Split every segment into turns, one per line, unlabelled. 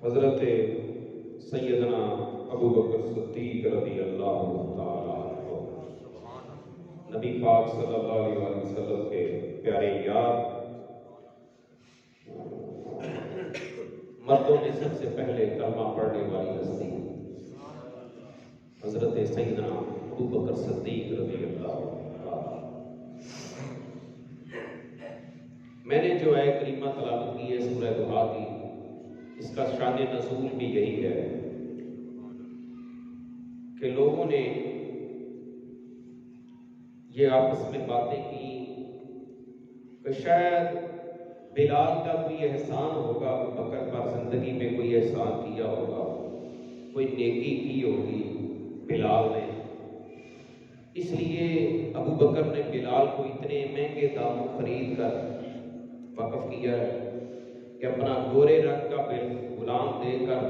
हज़रत सैयदना अबू बकर सिद्दीक़ रज़ियल्लाहु ताला अन्हु, नबी पाक सल्लल्लाहु अलैहि वसल्लम के प्यारे यार, मर्दों में सबसे पहले कलमा पढ़ने वाली हस्ती हज़रत सैयदना अबू बकर सिद्दीक़ रज़ियल्लाहु ताला। मैंने जो आयत करीमा तलावत की है सूरह दुहा की, इसका शान नज़ूल भी यही है कि लोगों ने ये आपस में बातें की कि शायद बिलाल का कोई एहसान होगा, अबू बकर पर जिंदगी में कोई एहसान किया होगा, कोई नेकी की होगी बिलाल ने, इसलिए अबू बकर ने बिलाल को इतने महंगे दामों खरीद कर वक़्फ़ किया है कि अपना गोरे रंग का गुलाम देकर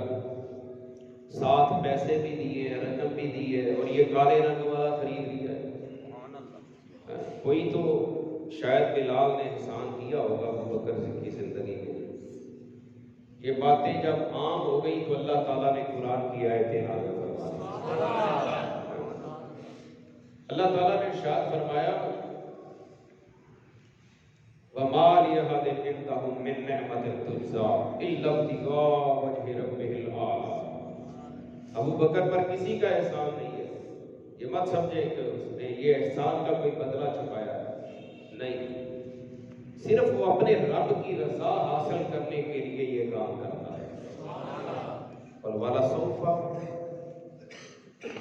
साथ पैसे भी दिए, रकम भी दी है, और ये काले रंग वाला खरीद लिया है। कोई तो शायद बिलाल ने एहसान किया होगा अबू बकर की जिंदगी में। ये बातें जब आम हो गई तो अल्लाह ताला ने कुरान की आयतें नाज़िल फरमाई। अल्लाह ताला ने इरशाद फरमाया, वमा लिअहदिन इंदहुम मिन निअमतिन तुज्ज़ा इल्ला इब्तिगाअ वजहि रब्बिहिल आला। अबू बकर पर किसी का एहसान नहीं है। ये मत समझे कि उसने ये एहसान का कोई बदला छुपाया है, नहीं, सिर्फ वो अपने रब की रज़ा हासिल करने के लिए ये काम करता है। और वाला सौफा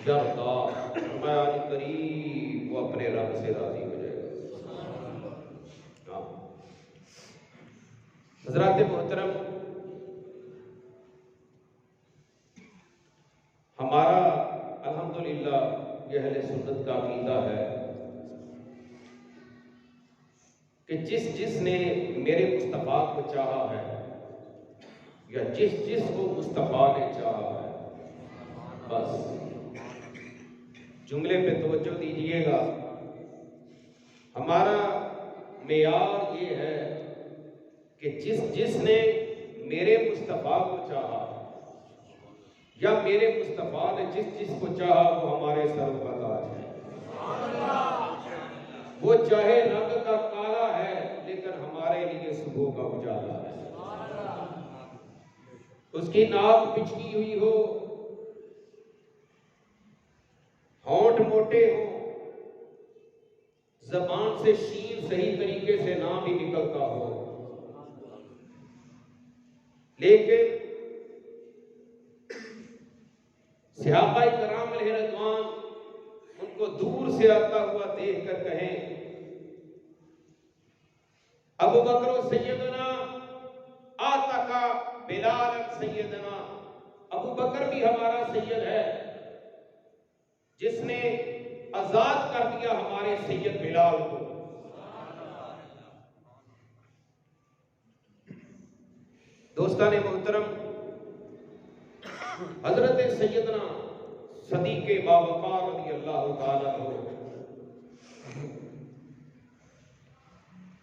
यरदा, फरमाया करीब वो अपने रब से राजी हो जाएगा। हज़रात मोहतरम, हमारा अल्हम्दुलिल्लाह ये अहले सुन्नत का अकीदा है कि जिसने मेरे मुस्तफ़ा को चाहा है या जिसको मुस्तफ़ा ने चाहा है, बस जुमले पे तवज्जो दीजिएगा। हमारा मेयार ये है कि जिसने मेरे मुस्तफ़ा को चाहा या मेरे मुस्तफ़ा ने जिसको चाहा वो हमारे सर का ताज है। वो चाहे रंग का काला है लेकिन हमारे लिए सुबह का उजाला है। उसकी नाक पिचकी हुई हो, होंठ मोटे हो, ज़बान से शीन सही तरीके से ना भी निकलता हो, लेकिन सहाबाए किराम अलैहि रिज़वान उनको दूर से आता हुआ देख कर कहें, अबू बकर सैयदना आतका बिलाल सैयदना, अबू बकर भी हमारा सैयद है जिसने आजाद कर दिया हमारे सैयद बिलाल को। दोस्ताने मोहतरम, हजरत सैयदना सदीक़े बावक़ार रज़ियल्लाहु ताला अन्हु,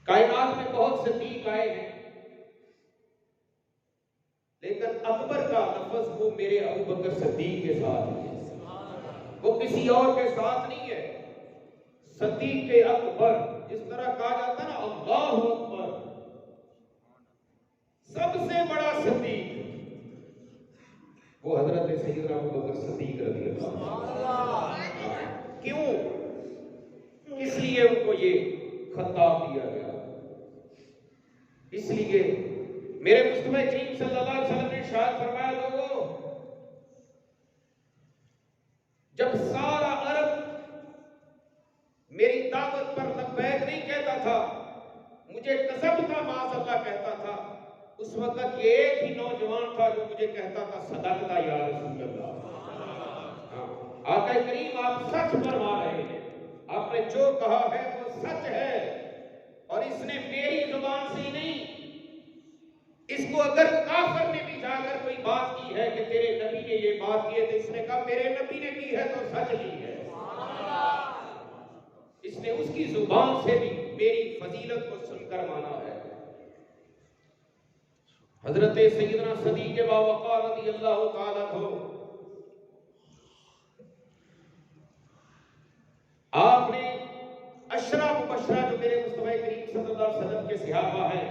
कायनात में बहुत सदीक़ आए हैं, लेकिन अकबर का लफ्ज़ वो मेरे अबू बकर सिद्दीक़ के साथ है, वो किसी और के साथ नहीं है। सदीक़े अकबर, जिस तरह कहा जाता है ना अल्लाहु अकबर, सबसे बड़ा सदीक़ वो हजरत सैयदना अबू बकर सिद्दीक़ रज़ियल्लाहु अन्हु। क्यों, इसलिए उनको ये खिताब दिया गया, इसलिए मेरे मुस्तफ़ा करीम सल्लल्लाहु अलैहि वसल्लम ने इरशाद फरमाया, लोगों, जब सारा अरब मेरी दावत पर लब्बैक नहीं कहता था, मुझे कसम का माज़अल्लाह कहता था, उस वक्त ये एक ही नौजवान था जो मुझे कहता था सदक़ता या रसूल अल्लाह। आका करीम आप सच फरमा रहे हैं, आपने जो कहा है वो सच है, और इसने मेरी जुबान से ही नहीं, इसको अगर काफिर ने भी जाकर कोई बात की है कि तेरे नबी ने ये बात की है, तो इसने कहा मेरे नबी ने की है तो सच ली है। इसने उसकी जुबान से भी मेरी फजीलत को सुनकर माना है। हजरत सैयदना सदीक़ बावक़ार रज़ियल्लाहु ताला अन्हु, आपने अशरा मुबशरा जो मेरे मुस्तफ़ा करीम सल्लल्लाहु अलैहि वसल्लम के सहाबा हैं,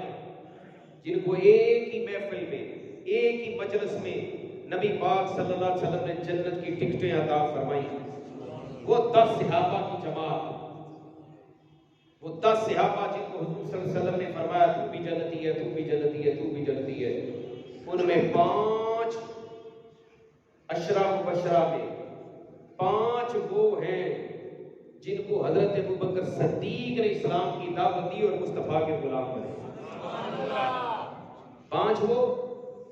जिनको एक ही महफिल में, एक ही मजलिस में नबी पाक सल्लल्लाहु अलैहि वसल्लम ने जन्नत की टिकटें अता फरमाई, वो 10 सहाबा की जमात, वो 10 सहाबा जिनको हुजूर सल्लल्लाहु अलैहि वसल्लम ने फरमाया तू भी जन्नती है, तू भी जन्नती है, तू भी जन्नती है, उनमें 5 अशरा मुबशरा में 5 वो हैं जिनको हजरत अबू बकर सिद्दीक ने इस्लाम की दावत दी और मुस्तफ़ा के गुलाम बने। 5 वो,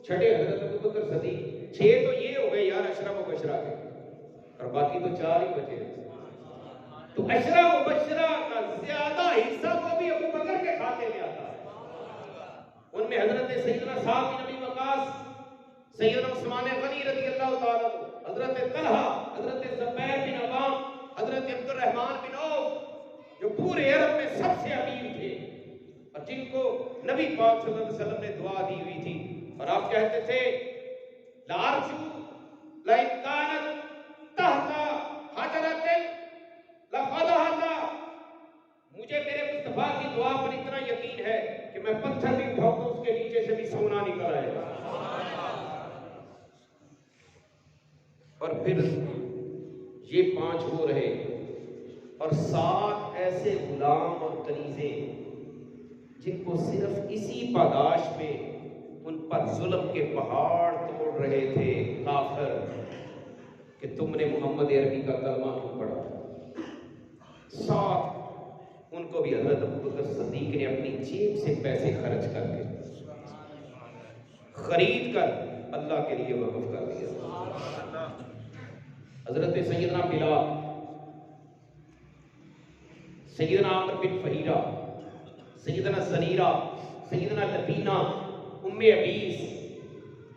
छठे हजरत अबू बकर सिद्दीक, 6 तो ये हो गए यार अशरा मुबशरा के, और बाकी तो 4 ही बचे। तो अशरा मुबशरा का ज्यादा हिस्सा वो भी अबू बकर के खाते में आता है। उनमें हजरत सैयदना साद बिन अबी वक़ास, सैयदना उस्मान गनी रज़ियल्लाहु ताला, हजरत तलहा, हजरत ज़ुबैर बिन अवाम, हजरत अब्दुर्रहमान बिन औफ, जो पूरे अरब में सबसे अमीर थे और जिनको नबी पाक सल्लल्लाहु अलैहि वसल्लम ने दुआ दी हुई थी, और आप कहते थे लारजू लाइन कानत तहता हजरतिन लफदहता, मुझे मेरे मुस्तफा की दुआ पर इतना यकीन है कि मैं पत्थर भी उठाऊं तो उसके नीचे से भी सोना निकल आएगा। और फिर ये 5 वो रहे, और 7 ऐसे गुलाम और कनीजे जिनको सिर्फ इसी पादाश में उन पर जुल्म के पहाड़ तोड़ रहे थे काफिर कि तुमने मोहम्मद अरबी का कलमा क्यों पढ़ा। 7 उनको भी हजरत अबू बकर सिद्दीक ने अपनी जेब से पैसे खर्च करके खरीद कर अल्लाह के लिए वक़्फ़ कर दिया। हजरत सैयदना बिलाल, सैयदना आमिर बिन फहीरा, सैयदना ज़नीरा, सैयदना लबीना, उम्मे अबीस,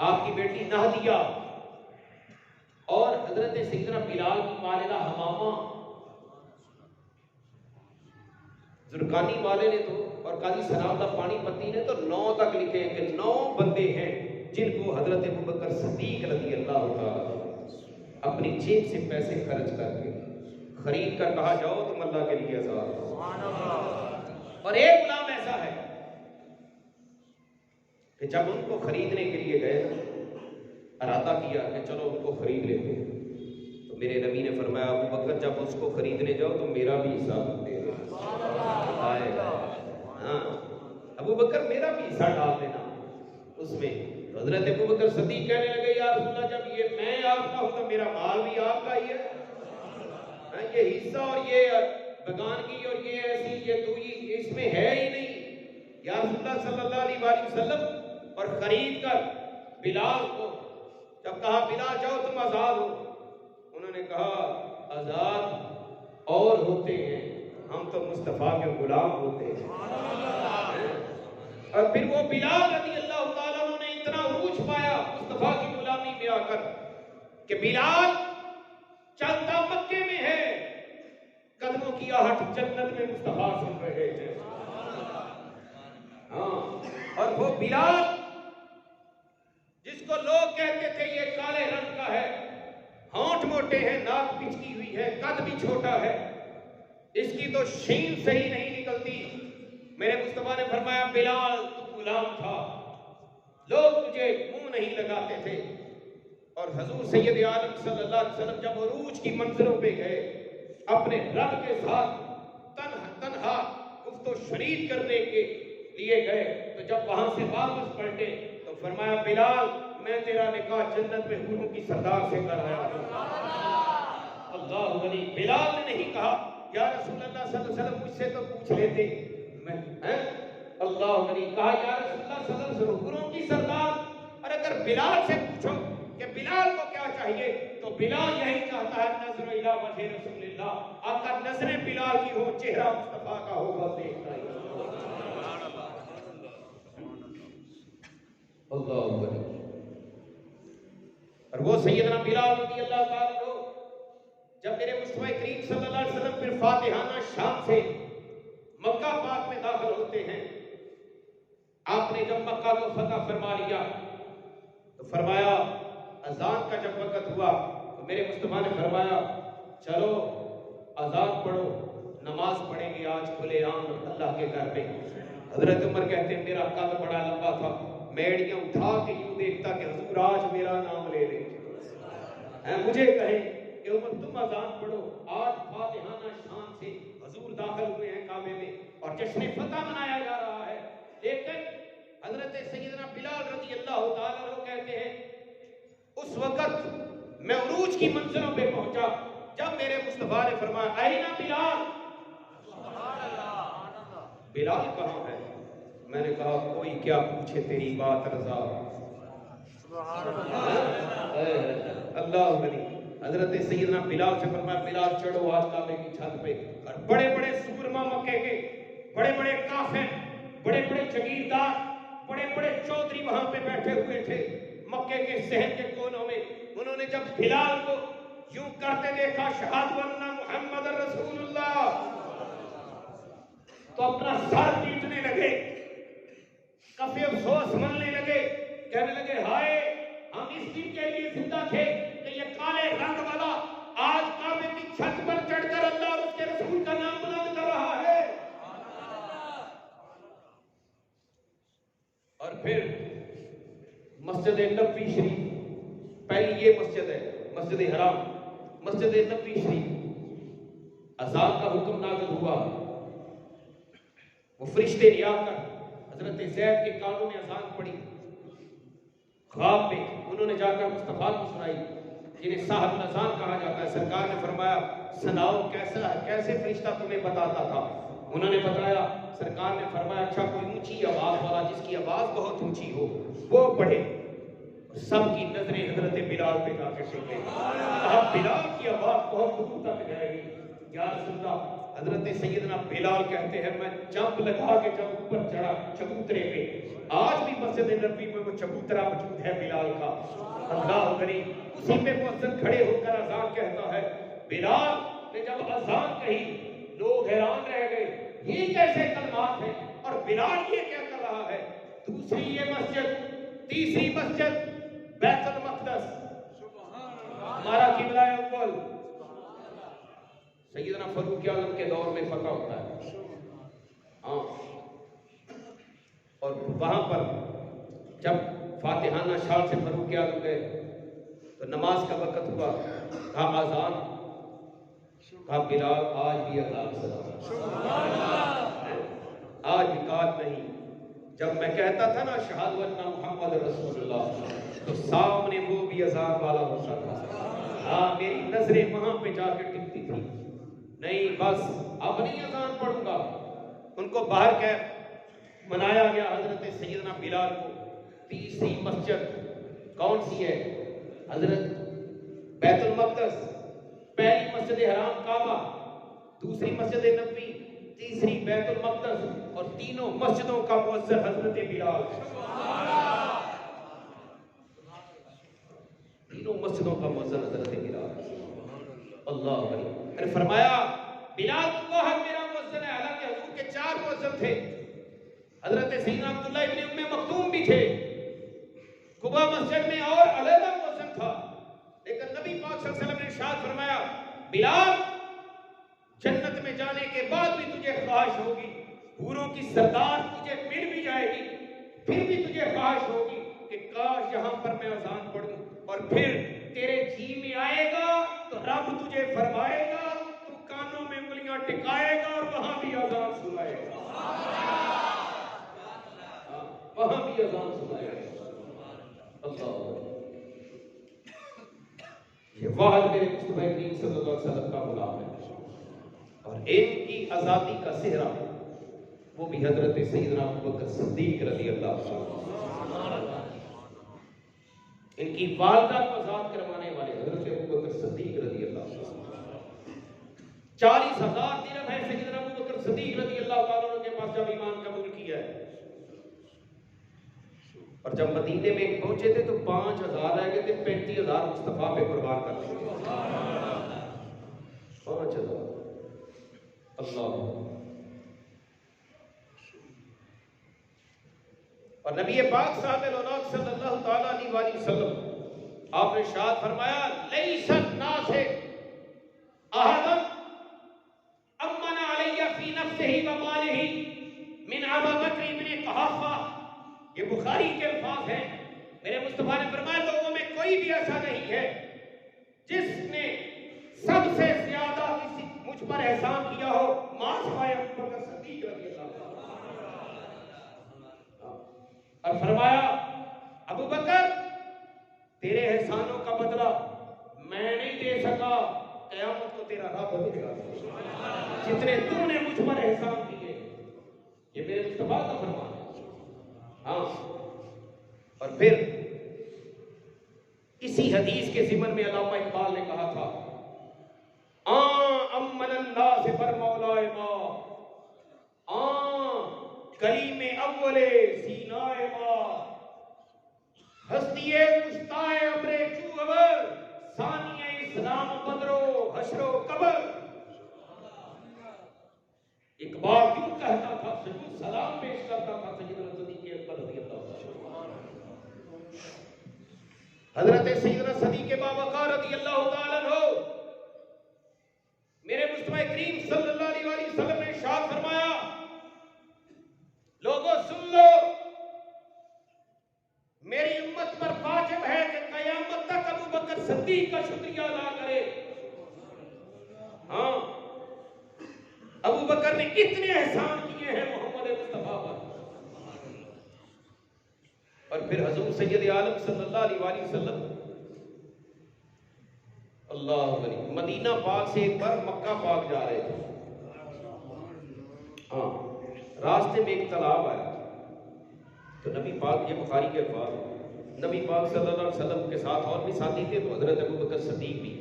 आपकी बेटी नहदिया, और हजरत सैयदना बिलाल की वालिदा हमामा, जुर्कानी वाले ने तो, और काजी सनाउल्लाह पानीपती ने तो 9 तक लिखे हैं कि 9 बंदे हैं जिनको हजरत अबू बकर सिद्दीक रज़ियल्लाहु ताला अपनी जेब से पैसे खर्च करके खरीद कर कहा जाओ तुम अल्लाह के लिए आजाद हो। और एक गुलाम ऐसा है कि जब उनको खरीदने के लिए गए, इरादा किया कि चलो उनको खरीद लेते हैं, तो मेरे नबी ने फरमाया अबू बकर जब उसको खरीदने जाओ तो मेरा भी हिस्सा दे देना। हाँ, अबू बकर मेरा भी हिस्सा डाल देना उसमें। हजरत अबू बकर सिद्दीक कहने लगे या रसूल अल्लाह जब ये मैं आपका हूं तो मेरा माल भी आपका ही है, ये हिस्सा और ये बगानगी और ये ऐसी ये तो इसमें है ही नहीं या रसूल अल्लाह सल्लल्लाहु अलैहि वसल्लम। और खरीद कर बिलाल को जब कहा बिलाल जाओ तुम आजाद हो, उन्होंने कहा आजाद और होते हैं, हम तो मुस्तफा के गुलाम होते हैं। और फिर वो बिलाल रज़ियल्लाहु ताला अन्हु ने इतना उरूज पाया मुस्तफा की गुलामी में आकर कि बिलाल चलता मक्के में है, कदमों की आहट जन्नत में मुस्तफा सुन रहे हैं। हाँ, और वो बिलाल जिसको लोग कहते थे ये काले रंग का है, होंठ मोटे हैं, नाक पिचकी हुई है, कद भी छोटा है, इसकी तो शीन सही नहीं निकलती। मेरे मुस्तफा ने फरमाया बिलाल तू गुलाम था, लोग तुझे मुंह नहीं लगाते थे। और हजूर सैयद आलम सल्लल्लाहु अलैहि वसल्लम जब उरूज की मंजिलों पे गए, अपने रब के साथ तन्हा गुफ्तो शरीक करने के लिए गए, तो जब वहां से वापस पलटे तो फरमाया बिलाल मैं तेरा निकाह जन्नत में हूरों की सरदार से कराया हूं। अल्लाह वली बिलाल ने नहीं कहा या रसूलुल्लाह सल्लल्लाहु अलैहि वसल्लम मुझसे तो पूछ लेते, मैं अल्लाह वली कहा या रसूलुल्लाह सल्लल्लाहु अलैहि वसल्लम हूरों की सरदार। और अगर बिलाल से पूछो कि बिलाल को क्या चाहिए तो बिलाल यही चाहता है नज़र इला वजह रसूलुल्लाह, आपका नजरें बिलाल की हो, चेहरा मुस्तफा का हो, बस देखता ही। अल्लाह वली। और वो सैयदना बिलाल रज़ियल्लाहु ताला अन्हु जब मेरे मुस्तफा करीम सल्लल्लाहु अलैहि वसल्लम फिर फातिहाना शाम से मक्का पाक में दाखिल होते हैं, आपने जब जब मक्का को फतह फरमा लिया तो फरमाया अजान का जब वक्त हुआ तो मेरे मुस्तफा ने फरमाया चलो अजान पढ़ो, नमाज पढ़ेंगे आज खुले आम अल्लाह के घर में। हजरत उमर कहते हैं मेरा कद बड़ा लंबा था, मैं एड़ियां उठा के यूं देखता कि हुजूर आज मेरा नाम ले ले, मुझे कहे कि उमर तुम अजान पढ़ो, आज फातिहाना शान से हुजूर दाखिल हुए हैं काबे में और जश्न फतह मनाया जा रहा है। लेकिन हजरत सैयदना बिलाल रज़ी अल्लाह तआला अन्हु कहते हैं उस वक्त मैं उरूज की मंजिलों पे पहुंचा जब मेरे मुस्तफा ने फरमाया ऐना बिलाल, बिलाल कहाँ है? मैंने कहा कोई क्या पूछे तेरी बात रजा। अल्लाह वली हजरत सैयदना बिलाल से फरमाया बिलाल चढ़ो आज काबे की छत पे। और बड़े बड़े सूरमा मक्के के, बड़े बड़े काफिर, बड़े बड़े जगीरदार, बड़े बड़े चौधरी वहां पे बैठे हुए थे मक्के के शहर के कोनों में। उन्होंने जब बिलाल को यूं करते देखा शहादत अन्ना मुहम्मद रसूलुल्लाह, तो अपना सर पीटने लगे, काफी अफसोस मनने लगे, कहने लगे हाय हम इस दिन के लिए जिंदा थे कि ये काले रंग वाला आज काबे की छत पर चढ़कर अल्लाह और उसके रसूल का नाम बुलंद कर रहा है। और फिर मस्जिद नबवी शरीफ, पहली ये मस्जिद है मस्जिद हराम, मस्जिद नबवी शरीफ, अज़ान का हुक्म नाज़िल हुआ। वो फरिश्ते ने आकर हजरत ज़ैद के कानों में अज़ान पड़ी, ख्वाब में उन्होंने जाकर मुस्तफा को सुनाई, जिन्हें साहब अज़ान कहा जाता है। सरकार ने फरमाया सुनाओ कैसा है, कैसे फरिश्ता तुम्हें बताता था? उन्होंने बताया, सरकार ने फरमाया अच्छा कोई ऊंची आवाज वाला जिसकी आवाज बहुत ऊंची हो वो पढ़े। सबकी नजरें हजरत बिलाल पे जाकर टिके। बिलाल की आवाज बहुत दूर तक जाएगी। या रसूलल्लाह, हजरत सैयदना बिलाल कहते हैं मैं जंप लगा के जब ऊपर चढ़ा चबूतरे पे, आज भी मस्जिद नबवी में वो चबूतरा मौजूद है बिलाल का। अल्लाह करी उसी पे मुअज्जिन खड़े होकर अज़ान कहता है। बिलाल ने जब अज़ान कही लोग हैरान रह गए, ये कैसे कलमात है और बिलाल ये क्या कर रहा है? दूसरी ये मस्जिद, तीसरी मस्जिद बैतुल मक़दस, हमारा किबला अव्वल सैयदना फारूक आज़म के दौर में फतह होता है। हाँ, और वहां पर जब फातिहाना शान से फारूक आज़म गए तो नमाज का वक्त हुआ, कहा अज़ान, कहा बिलाल आज भी अज़ान सुना, आज भी काट नहीं। जब मैं कहता था ना शहादत अन्ना मुहम्मद रसूलुल्लाह, तो सामने वो भी अज़ान वाला होता था। हाँ, मेरी नजरें वहां पे जाकर टिकती थी। नहीं बस अब नहीं अज़ान पढ़ूंगा। उनको बाहर कह मनाया गया हजरत सैयदना बिलाल को। तीसरी मस्जिद कौन सी है? हजरत बैतुल मक़दस, पहली मस्जिद हराम काबा, दूसरी मस्जिद नबवी, तीसरी बैतुल मक़दस और तीनों मस्जिदों का मुअज्जिन हजरत बिलाल। तीनों मस्जिदों का मुअज्जिन हजरत बिलाल। अल्लाह ने फरमाया बिलाल को है मेरा मुअज्जिन है। हालांकि हुजूर के 4 मुअज्जिन थे, हजरत सैयदना अब्दुल्लाह इब्न उम्मे मक्तूम भी थे, कुबा मस्जिद में और अलहदा मुअज्जिन था। लेकिन नबी पाक सल्लल्लाहु अलैहि वसल्लम ने इरशाद फरमाया बिलाल जन्नत में जाने के बाद भी तुझे ख्वाहिश होगी, हूरों की सरदार तुझे मिल भी जाएगी, फिर भी तुझे ख्वाहिश होगी कि काश यहां पर मैं अज़ान पढ़ूं। और फिर तेरे जी में आएगा तो रब तुझे फरमाएगा, तू कानों में उंगलियां टिकाएगा और वहां भी अज़ान सुनाएगा, वहां भी अज़ान सुनाएगा। अल्लाह, ये वाहद मेरे मुस्तफा करीम सल्लल्लाहु अलैहि वसल्लम का गुलाम है। और इनकी आजादी का सेहरा वो भी हजरत सैयदना अबू बकर सिद्दीक रज़ी अल्लाह अन्हु, इनकी वालिदा को आजाद करवाने वाले हजरत अबू बकर सिद्दीक रज़ी अल्लाह अन्हु। 40,000 दिरहम है सैयदना अबू बकर सिद्दीक रज़ी अल्लाह तआला अन्हु के पास जब ईमान कबूल किया है। और जब मदीने में पहुंचे थे तो 5,000 रह गए थे, 35,000 मुस्तफा पे कुर्बान कर दिए। 5,000। अल्लाह। और नबी पाक साहब सल्लल्लाहु ताला अलैहि वसल्लम आपने इरशाद फरमाया, लैसन नासे अहदन अम्मन अलैया फी नफ्सिही व मालिही मिन अबू बकर इब्न कुहाफा। ये बुखारी के अल्फाज हैं। मेरे मुस्तफा ने फरमाया, लोगों में कोई भी ऐसा नहीं है जिसने सबसे ज्यादा किसी मुझ पर एहसान किया हो मासिवाय अबू बकर सिद्दीक रज़ियल्लाहु अन्हु। और फरमाया, अबू बकर तेरे एहसानों का बदला मैं नहीं दे सका, क़यामत को तेरा रब देगा जितने तूने मुझ पर एहसान किए। ये मेरे मुस्तफा का फरमान है। हाँ, और फिर इसी हदीस के ज़िमन में अल्लामा इकबाल ने कहा था, अम्मन अन्नास पर मौलाए मा कलीम अव्वले सीनाए मा हस्तिए मुश्ताए अमरे चूअवर सानिए इस्लाम बदरो हशरो कबर। इकबाल क्यों कहता था, सजूद सलाम पेश करता था सैयदना सदीक़ अकबर रज़ियल्लाहु अन्हु। हजरत सैयदना सदीक़ बावक़ार रज़ियल्लाहु ताला अन्हु, मेरे मुस्तफ़ा करीम सल्लल्लाहु अलैहि वसल्लम ने इरशाद फरमाया, लोगों सुन लो, मेरी उम्मत पर वाजिब है कि क़यामत तक अबू बकर सिद्दीक का शुक्रिया अदा करे। हाँ, अबू बकर ने इतने एहसान किए हैं मोहम्मद मुस्तफा पर। और फिर हुज़ूर सैयद आलम सल्लल्लाहु अलैहि वसल्लम अल्लाह मदीना पाक से एक बार मक्का पाक जा रहे थे। हाँ, रास्ते में एक तालाब आया तो नबी पाक, ये बुखारी के अल्फाज, नबी पाक सल्लल्लाहु अलैहि वसल्लम के साथ और भी साथी थे, तो हजरत अबू बकर सिद्दीक भी।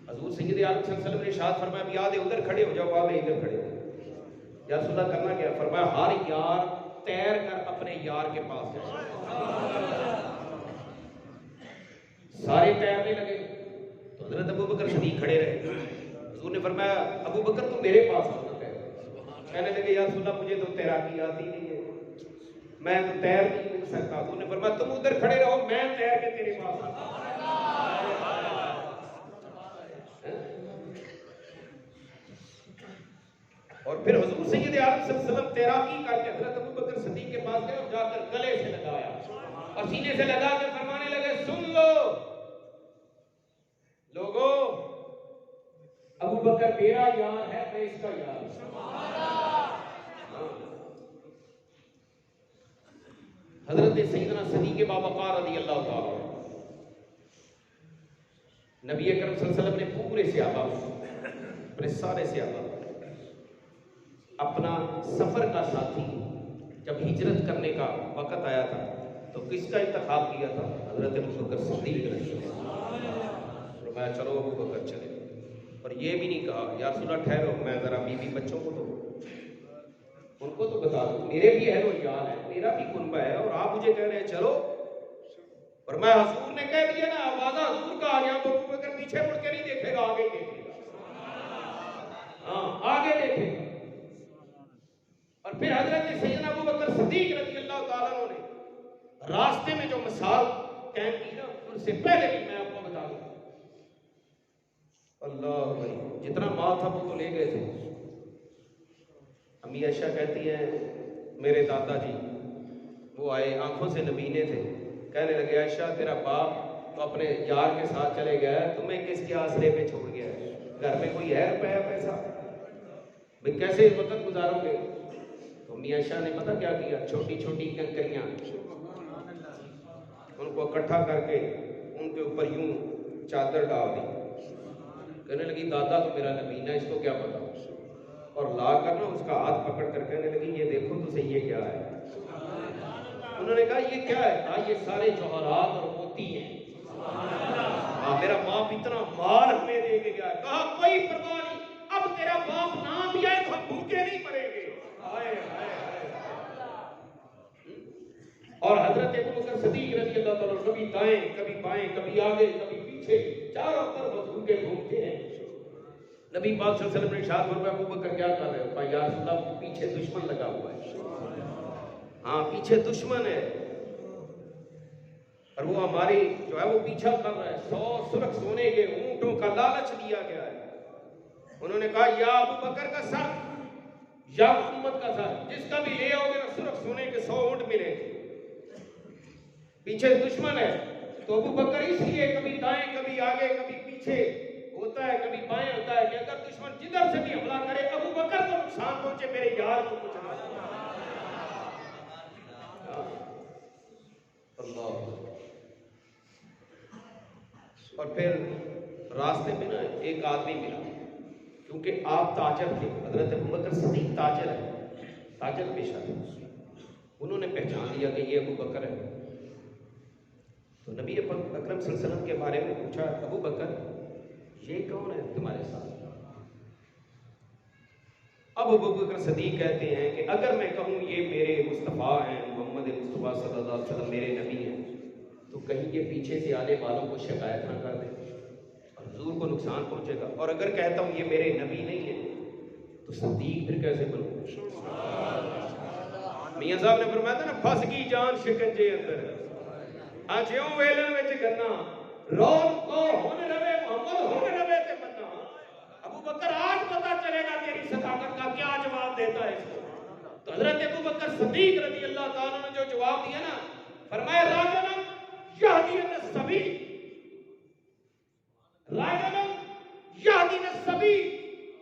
हुज़ूर सैयद आलम सल्लल्लाहु अलैहि वसल्लम ने इरशाद फरमाया, अब याद है उधर खड़े हो जाओ, आप इधर खड़े हो। या रसूलुल्लाह करना क्या? फरमाया, हर यार तैर कर अपने यार के पास जाए। सारे तैरने लगे तो हजरत अबू बकर सिद्दीक खड़े रहे। हुज़ूर ने फरमाया, अबू बकर तुम मेरे पास आओ ना तैर। कहने लगे, या रसूलुल्लाह मुझे तो तैराकी आती नहीं है, मैं तो तैर नहीं सकता। हुज़ूर ने फरमाया, तुम उधर खड़े रहो, मैं तैर के तेरे पास आता हूं। और फिर हुज़ूर सैयद आलम सल्लल्लाहु अलैहि वसल्लम तैराकी करके हजरत अबू बकर सिद्दीक के पास गए और जाकर गले से लगाया और सीने से लगा कर फरमाने लगे, सुन लो लोगों, अबू बकर मेरा यार है, मैं इसका यार हूं। हजरत सैयदना सदीक़ बावक़ार रज़ियल्लाहु ताला नबी अकरम सल्लल्लाहु अलैहि वसल्लम ने पूरे सहाबा, अपने सारे सहाबा, अपना सफर का साथी जब हिजरत करने का वक्त आया था तो किसका इंतखाब किया था? हजरत अबू बकर सिद्दीक रज़ियल्लाहु अन्हु। फरमाया, चलो अबू बकर चले। और ये भी नहीं कहा, या रसूलल्लाह ठहरो, मैं जरा बीवी बच्चों को तो उनको तो बता दो, मेरे भी अहलो यार है, मेरा भी कुनबा है, और आप मुझे कह रहे हैं चलो। और मैं हुजूर ने कह दिया ना, आवाज़ा हुजूर का आ गया, तो अबू बकर पीछे मुड़ के नहीं देखेगा, आगे ही देखेगा। हाँ, आगे देखेगा। और फिर हजरत सैयदना अबू बकर सिद्दीक रज़ियल्लाहु ताला अन्हु ने रास्ते में जो मिसाल कायम की ना, उनसे पहले भी मैं आपको बता दूं, अल्लाह भाई, जितना माल था वो तो ले गए थे। अम्मी आयशा कहती है, मेरे दादाजी वो आए, आंखों से नबीने थे, कहने लगे, आयशा तेरा बाप तो अपने यार के साथ चले गया, तुम्हें किसके आसरे पे छोड़ गया? घर में कोई है रुपया पैसा? भाई कैसे वक्त गुजारोगे? तो अम्मी आयशा ने पता क्या किया? छोटी छोटी कंकरियां उनको इकट्ठा करके उनके ऊपर यूं चादर डाल दी। कहने लगी, दादा तो मेरा नबीना, इसको क्या पता? और ला कर ना उसका हाथ पकड़ कर कहने लगी, ये देखो तो सही, ये क्या है? उन्होंने कहा, ये क्या है? कहा, ये सारे जौहरात और मोती हैं। मेरा बाप इतना माल हमें दे के गया। कहा, कोई परवाह नहीं, अब तेरा बाप ना भी आए तो हम भूखे नहीं मरेंगे। हाय हाय हाय। और हजरत अबू बकर सिद्दीक रज़ियल्लाहु ताला कभी दाएं, कभी बाएं, कभी आगे, कभी पीछे, चारों तरफ भूखे घूमते हैं। नबी पाक सल्लल्लाहु अलैहि वसल्लम ने इरशाद फरमाया, अबू बकर क्या कर रहे हो? कहा, या रसूलल्लाह पीछे दुश्मन लगा हुआ है। हाँ, पीछे दुश्मन है और वो हमारी जो है वो पीछा कर रहा है। 100 सुरख सोने के ऊंटों का लालच दिया गया है। उन्होंने कहा या अबू बकर का सर या मोहम्मद का सर, जिसका भी ले आओगे ना सुरख सोने के 100 ऊंट मिलेंगे। पीछे दुश्मन है तो अबू बकर इसलिए कभी दाएं कभी आगे कभी पीछे होता है, कभी बाएं होता है कि अगर दुश्मन जिधर से भी हमला करे अबू बकर को नुकसान पहुंचे, मेरे यार को कुछ ना। और फिर रास्ते में ना एक आदमी मिला, क्योंकि आप ताजर थे, हजरत अबू बकर सिद्दीक ताजर है, ताजर पेशा थे। उन्होंने पहचान लिया कि ये अबू बकर है। तो नबी अकरम सल्लल्लाहु अलैहि वसल्लम के बारे में पूछा, अबू बकर ये कौन है तुम्हारे साथ? अब अबू बकर सिद्दीक कहते हैं कि अगर मैं कहूँ ये मेरे मुस्तफ़ा हैं, मोहम्मद मुस्तफ़ा सल्लल्लाहु अलैहि वसल्लम मेरे नबी हैं, तो कहीं ये पीछे से आने वालों को शिकायत ना कर दें और हुजूर को नुकसान पहुंचेगा। और अगर कहता हूँ ये मेरे नबी नहीं है तो सिद्दीक फिर कैसे बनूं? मियां साहब ने फरमाया था ना, फंस गई जान शिकंजे अंदर, आज यूं वेलन विच गन्ना रोन को होने रवे मोहम्मद होने रवे ते मन्ना। अबू बकर आज पता चलेगा तेरी सदाकत का, क्या जवाब देता है इसको। तो हजरत अबू बकर सिद्दीक रजी अल्लाह ताला ने जो जवाब दिया ना, फरमाया राजनम यहदीन सभी, राजनम यहदीन सभी,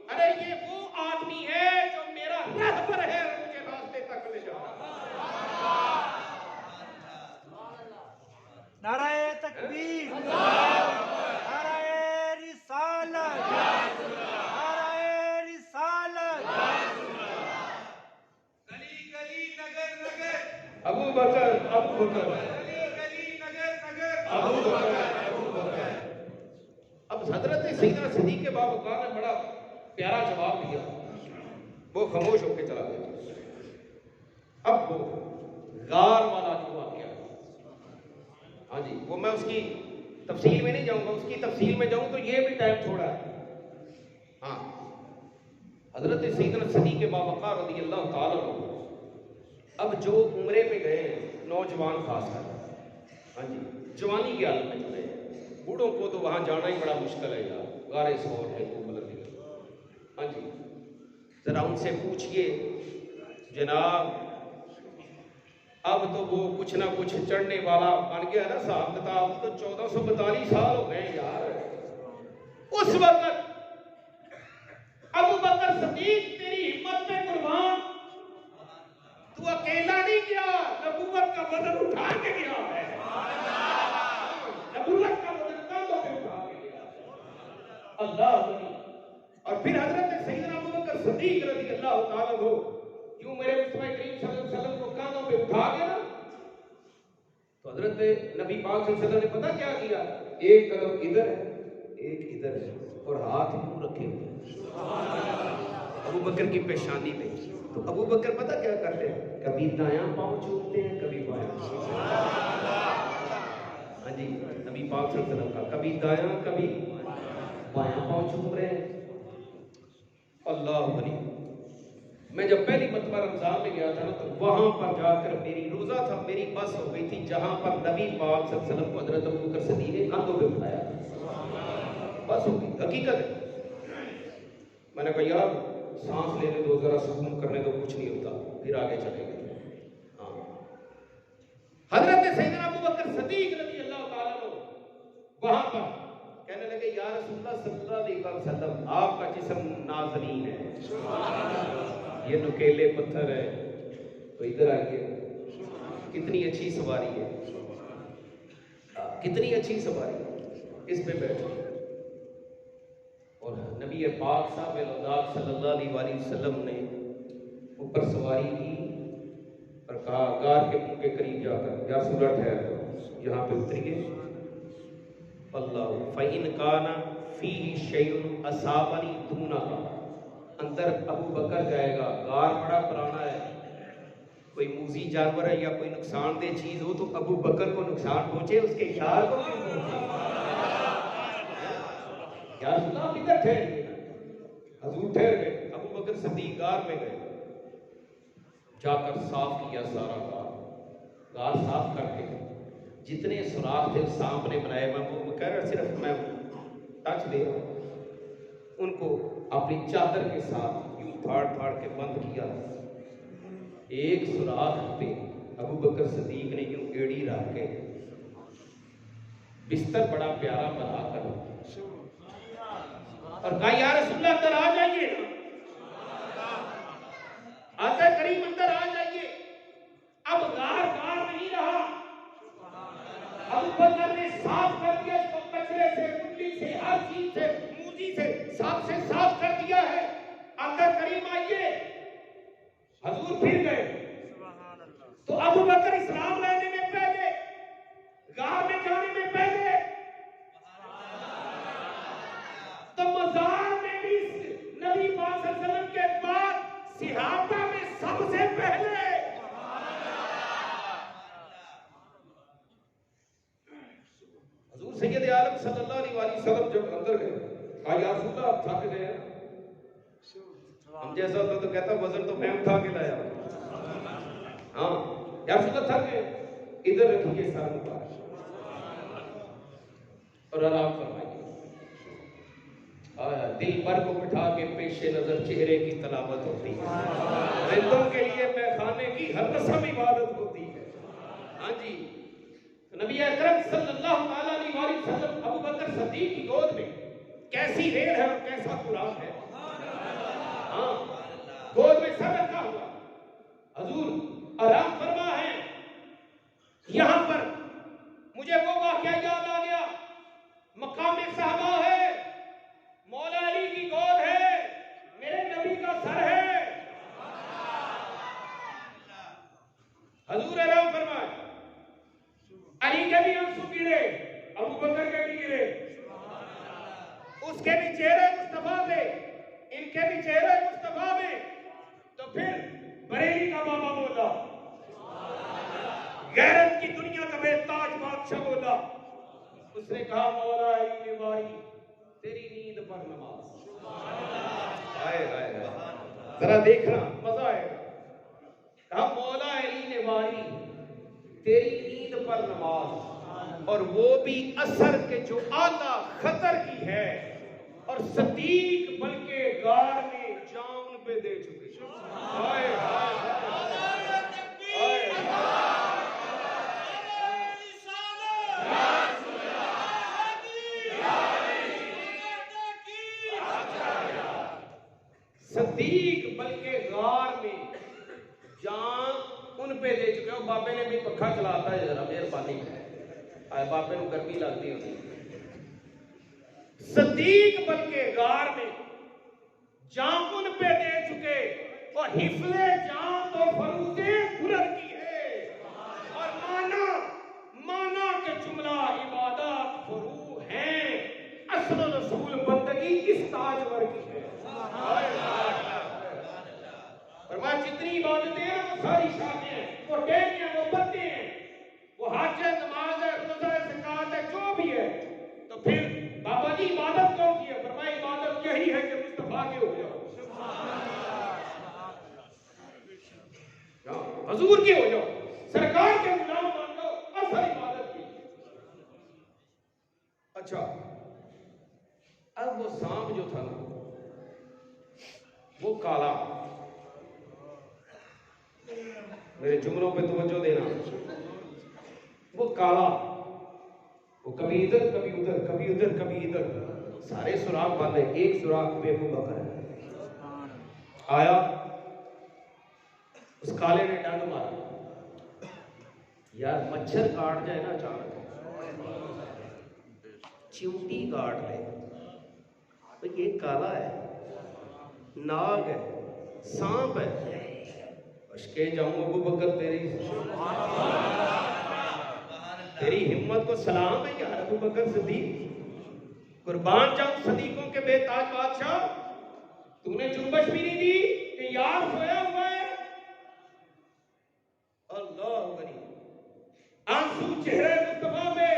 अरे ये वो आदमी है जो मेरा रहबर है, मुझे रास्ते तक ले जाता।
नाराए तकबीर, नाराए रिसालत, नाराए रिसालत।
गली गली नगर नगर
अबू बकर, अबू बकर,
गली गली नगर नगर
अबू बकर, अबू बकर। अब हजरत सैयदना सिद्दीक के बावकार ने बड़ा प्यारा जवाब दिया, वो खामोश होकर चला गया। अब वो गार वाला जो वाकया, हाँ जी, वो मैं उसकी तफसील में नहीं जाऊंगा, उसकी तफसील में जाऊं तो ये भी टाइम थोड़ा है। हाँ, हजरत सैयदना सिद्दीक के बावकार रज़ी अल्लाह ताला अन्हु अब जो उम्रे में गए हैं, नौजवान खासकर, हाँ जी, जवानी के हालत में चले हैं, बूढ़ों को तो वहां जाना ही बड़ा मुश्किल है यार, गारे सौर है तो मतलब। हाँ जी, जरा उनसे पूछिए जनाब, अब तो वो कुछ ना कुछ चढ़ने वाला बन गया ना साहब किताब, तो 1442 साल हो गए यार। उस वक्त अबू बकर सिद्दीक तेरी हिम्मत पे कुर्बान, तू अकेला नहीं गया, नबूवत का वजन उठा के गया है, नबूवत का वजन कंधों पे उठा के गया है। अल्लाह वली। और फिर हजरत सैयदना अबू बकर सिद्दीक रज़ी अल्लाह ताला अन्हु यूं मेरे मुस्तफा करीम सल्लल्लाहु अलैहि वसल्लम को कांधों पे उठा के ना, तो हजरत नबी पाक सल्लल्लाहु अलैहि वसल्लम ने पता क्या किया, एक कदम इधर है एक इधर है और हाथ यूं रखे हुए अबू बकर की पेशानी पे। तो अबू बकर पता क्या करते हैं, कभी दायां पांव चूमते हैं कभी बायां। हाँ जी, नबी पाक सल्लल्लाहु अलैहि वसल्लम का कभी दायां कभी बायां पांव चूम रहे हैं। अल्लाह वली। मैं जब पहली मरतबा रमजान में गया था ना, तो वहां पर जाकर मेरी रोजा था, मेरी बस हो गई थी जहां पर नबी पाक सल्लल्लाहु अलैहि वसल्लम को हजरत अबू बकर सिद्दीक ने कंधों पे उठाया, बस हो गई, हकीकत है। मैंने कहा यार सांस लेने दो, जरा सुकून करने दो, कुछ नहीं होता, फिर आगे चलेंगे। हाँ, हजरत सैयदना अबू बकर सिद्दीक रज़ी अल्लाह ताला अन्हु वहां पर कहने लगे, या रसूलुल्लाह सल्लल्लाहु अलैहि वसल्लम, आपका जिस्म नाज़नीन है, ये नुकेले पत्थर है, तो इधर आइए, कितनी अच्छी सवारी है, कितनी अच्छी सवारी, इस पे बैठो। और नबी पाक साहब सल्लल्लाहु अलैहि वसल्लम ने ऊपर सवारी की और कहा, गार के मुंह के करीब जाकर, या सूरज ठहर जाओ, यहाँ पे उतरिए। अल्लाह फ़इन काना फ़ीही शैउन असाबनी दूना का, अंदर अबू बकर जाएगा, गार बड़ा पुराना है, कोई मूजी जानवर है या कोई नुकसानदेह चीज हो तो अबू बकर को नुकसान पहुंचे, उसके यार को क्यों पहुंचे? क्या सुना, किधर ठहर गए, हजूर ठहर गए, अबू बकर सिद्दीक गार में गए, जाकर साफ किया सारा गार साफ करके जितने सुराख थे सांप ने बनाए, मैं कह रहा सिर्फ मैं टच दे रहा हूं, उनको अपनी चादर के साथ यूं फाड़ फाड़ के बंद किया। एक सुराख पे अबू बकर सदीक ने यूं एड़ी रख के बिस्तर बड़ा प्यारा बना कर और कहा या रसूलल्लाह अंदर आ जाइए, आका करीम अंदर आ जाइए। अब गार गार नहीं रहा, अबू बकर ने साफ कर दिया इसको, कचरे से, कुल्ली से, हर चीज से, मूजी से साफ कर दिया है। आका करीम आइए। हजूर फिर गए तो अबू बकर इस्लाम लाने में पहले, गार में जाने में पहले, तो मज़ार में भी नबी पाक सल्लल्लाहु अलैहि वसल्लम के बाद सिहाबा में सबसे पहले हजूर सैयद आलम सल्लल्लाहु अलैहि वसल्लम जब अंदर गए, कहा या रसूलल्लाह आप थक गए हैं। हम जैसा होता तो कहता वजन तो मैं उठा के लाया। हाँ या रसूलल्लाह थक गए, इधर रखिए सर मुबारक और आराम फरमाइए। दिल पर को बिठा के पेशे नजर चेहरे की तलावत होती है, रिंदों के लिए मैखाने की हर रस्म इबादत होती है। हाँ जी, नबी अकरम सल्लल्लाहु अलैहि वसल्लम अबू बकर सदीक की गोद में कैसी रेल है और कैसा कुरान है। हाँ, गोद में सब रखा हुआ, हजूर आराम फरमा है। यहां पर मुझे वो वाकया याद आ गया, मकाम साहबा है, मौला अली की गोद है, मेरे नबी का सर है। हजूर आराम फरमाए। अली के भी आंसू गिरे, अबू बकर के भी गिरे, उसके भी चेहरे मुस्तफा थे, इनके भी चेहरे मुस्तफा में। तो फिर बरेली का बाबा बोला, गैरत की दुनिया का बेताज बादशाह बोला, उसने कहा मौला अली ने वारी तेरी नींद पर नमाज। आए आए जरा देखना मजा आएगा। कहा मौला अली ने वारी तेरी नींद पर नमाज, और वो भी असर के जो आला खतर की है, और सदीक बल्कि गार में जान पे दे चुके। आए सदीक बल्कि गार में जान उन पे दे चुके हो। बाबे ने भी पखा चलाता है जरा मेहरबानी, बाबे को गर्मी लगती होती। सदीक बल्कि गार में जान उन पे दे चुके, और हिफले जान तो फरूदे गुरर की है, और माना के जुमला इबादत फरू हैं, असल रसूल बंदगी इस ताजवर की है। फरमाया जितनी इबादतें हैं वो सारी शाखें हैं, वो टेन हैं, वो बत्ते हैं, वो हज है, नमाज है, रोजा है, ज़कात है, जो भी है। तो फिर बाबा जी इबादत कौन की है? फरमाया इबादत यही है कि मुस्तफा के हो जाओ, हजूर के हो जाओ, सरकार के गुलाम बन जाओ, असल इबादत की। अच्छा, अब वो सांप जो था ना, वो काला, मेरे जुमलों पे तवज्जो देना, वो काला, वो कभी इधर कभी उधर, कभी उधर कभी इधर, सारे सुराख बंद है, एक सुराख पे अबू बकर है। आया, उस काले ने डंड मारा। यार मच्छर काट जाए ना अचानक, चिमटी काट ले, तो ये काला है, नाग है, सांप है, अशके जाऊं अबू बकर तेरी हिम्मत को सलाम है यार अबू बकर सदीक, कुर्बान जाऊं सदीकों के बेताज बादशाह। तूने जुम्बश भी नहीं दी कि यार सोया हुआ है। अल्लाह बनी आंसू चेहरे मुस्तफा में।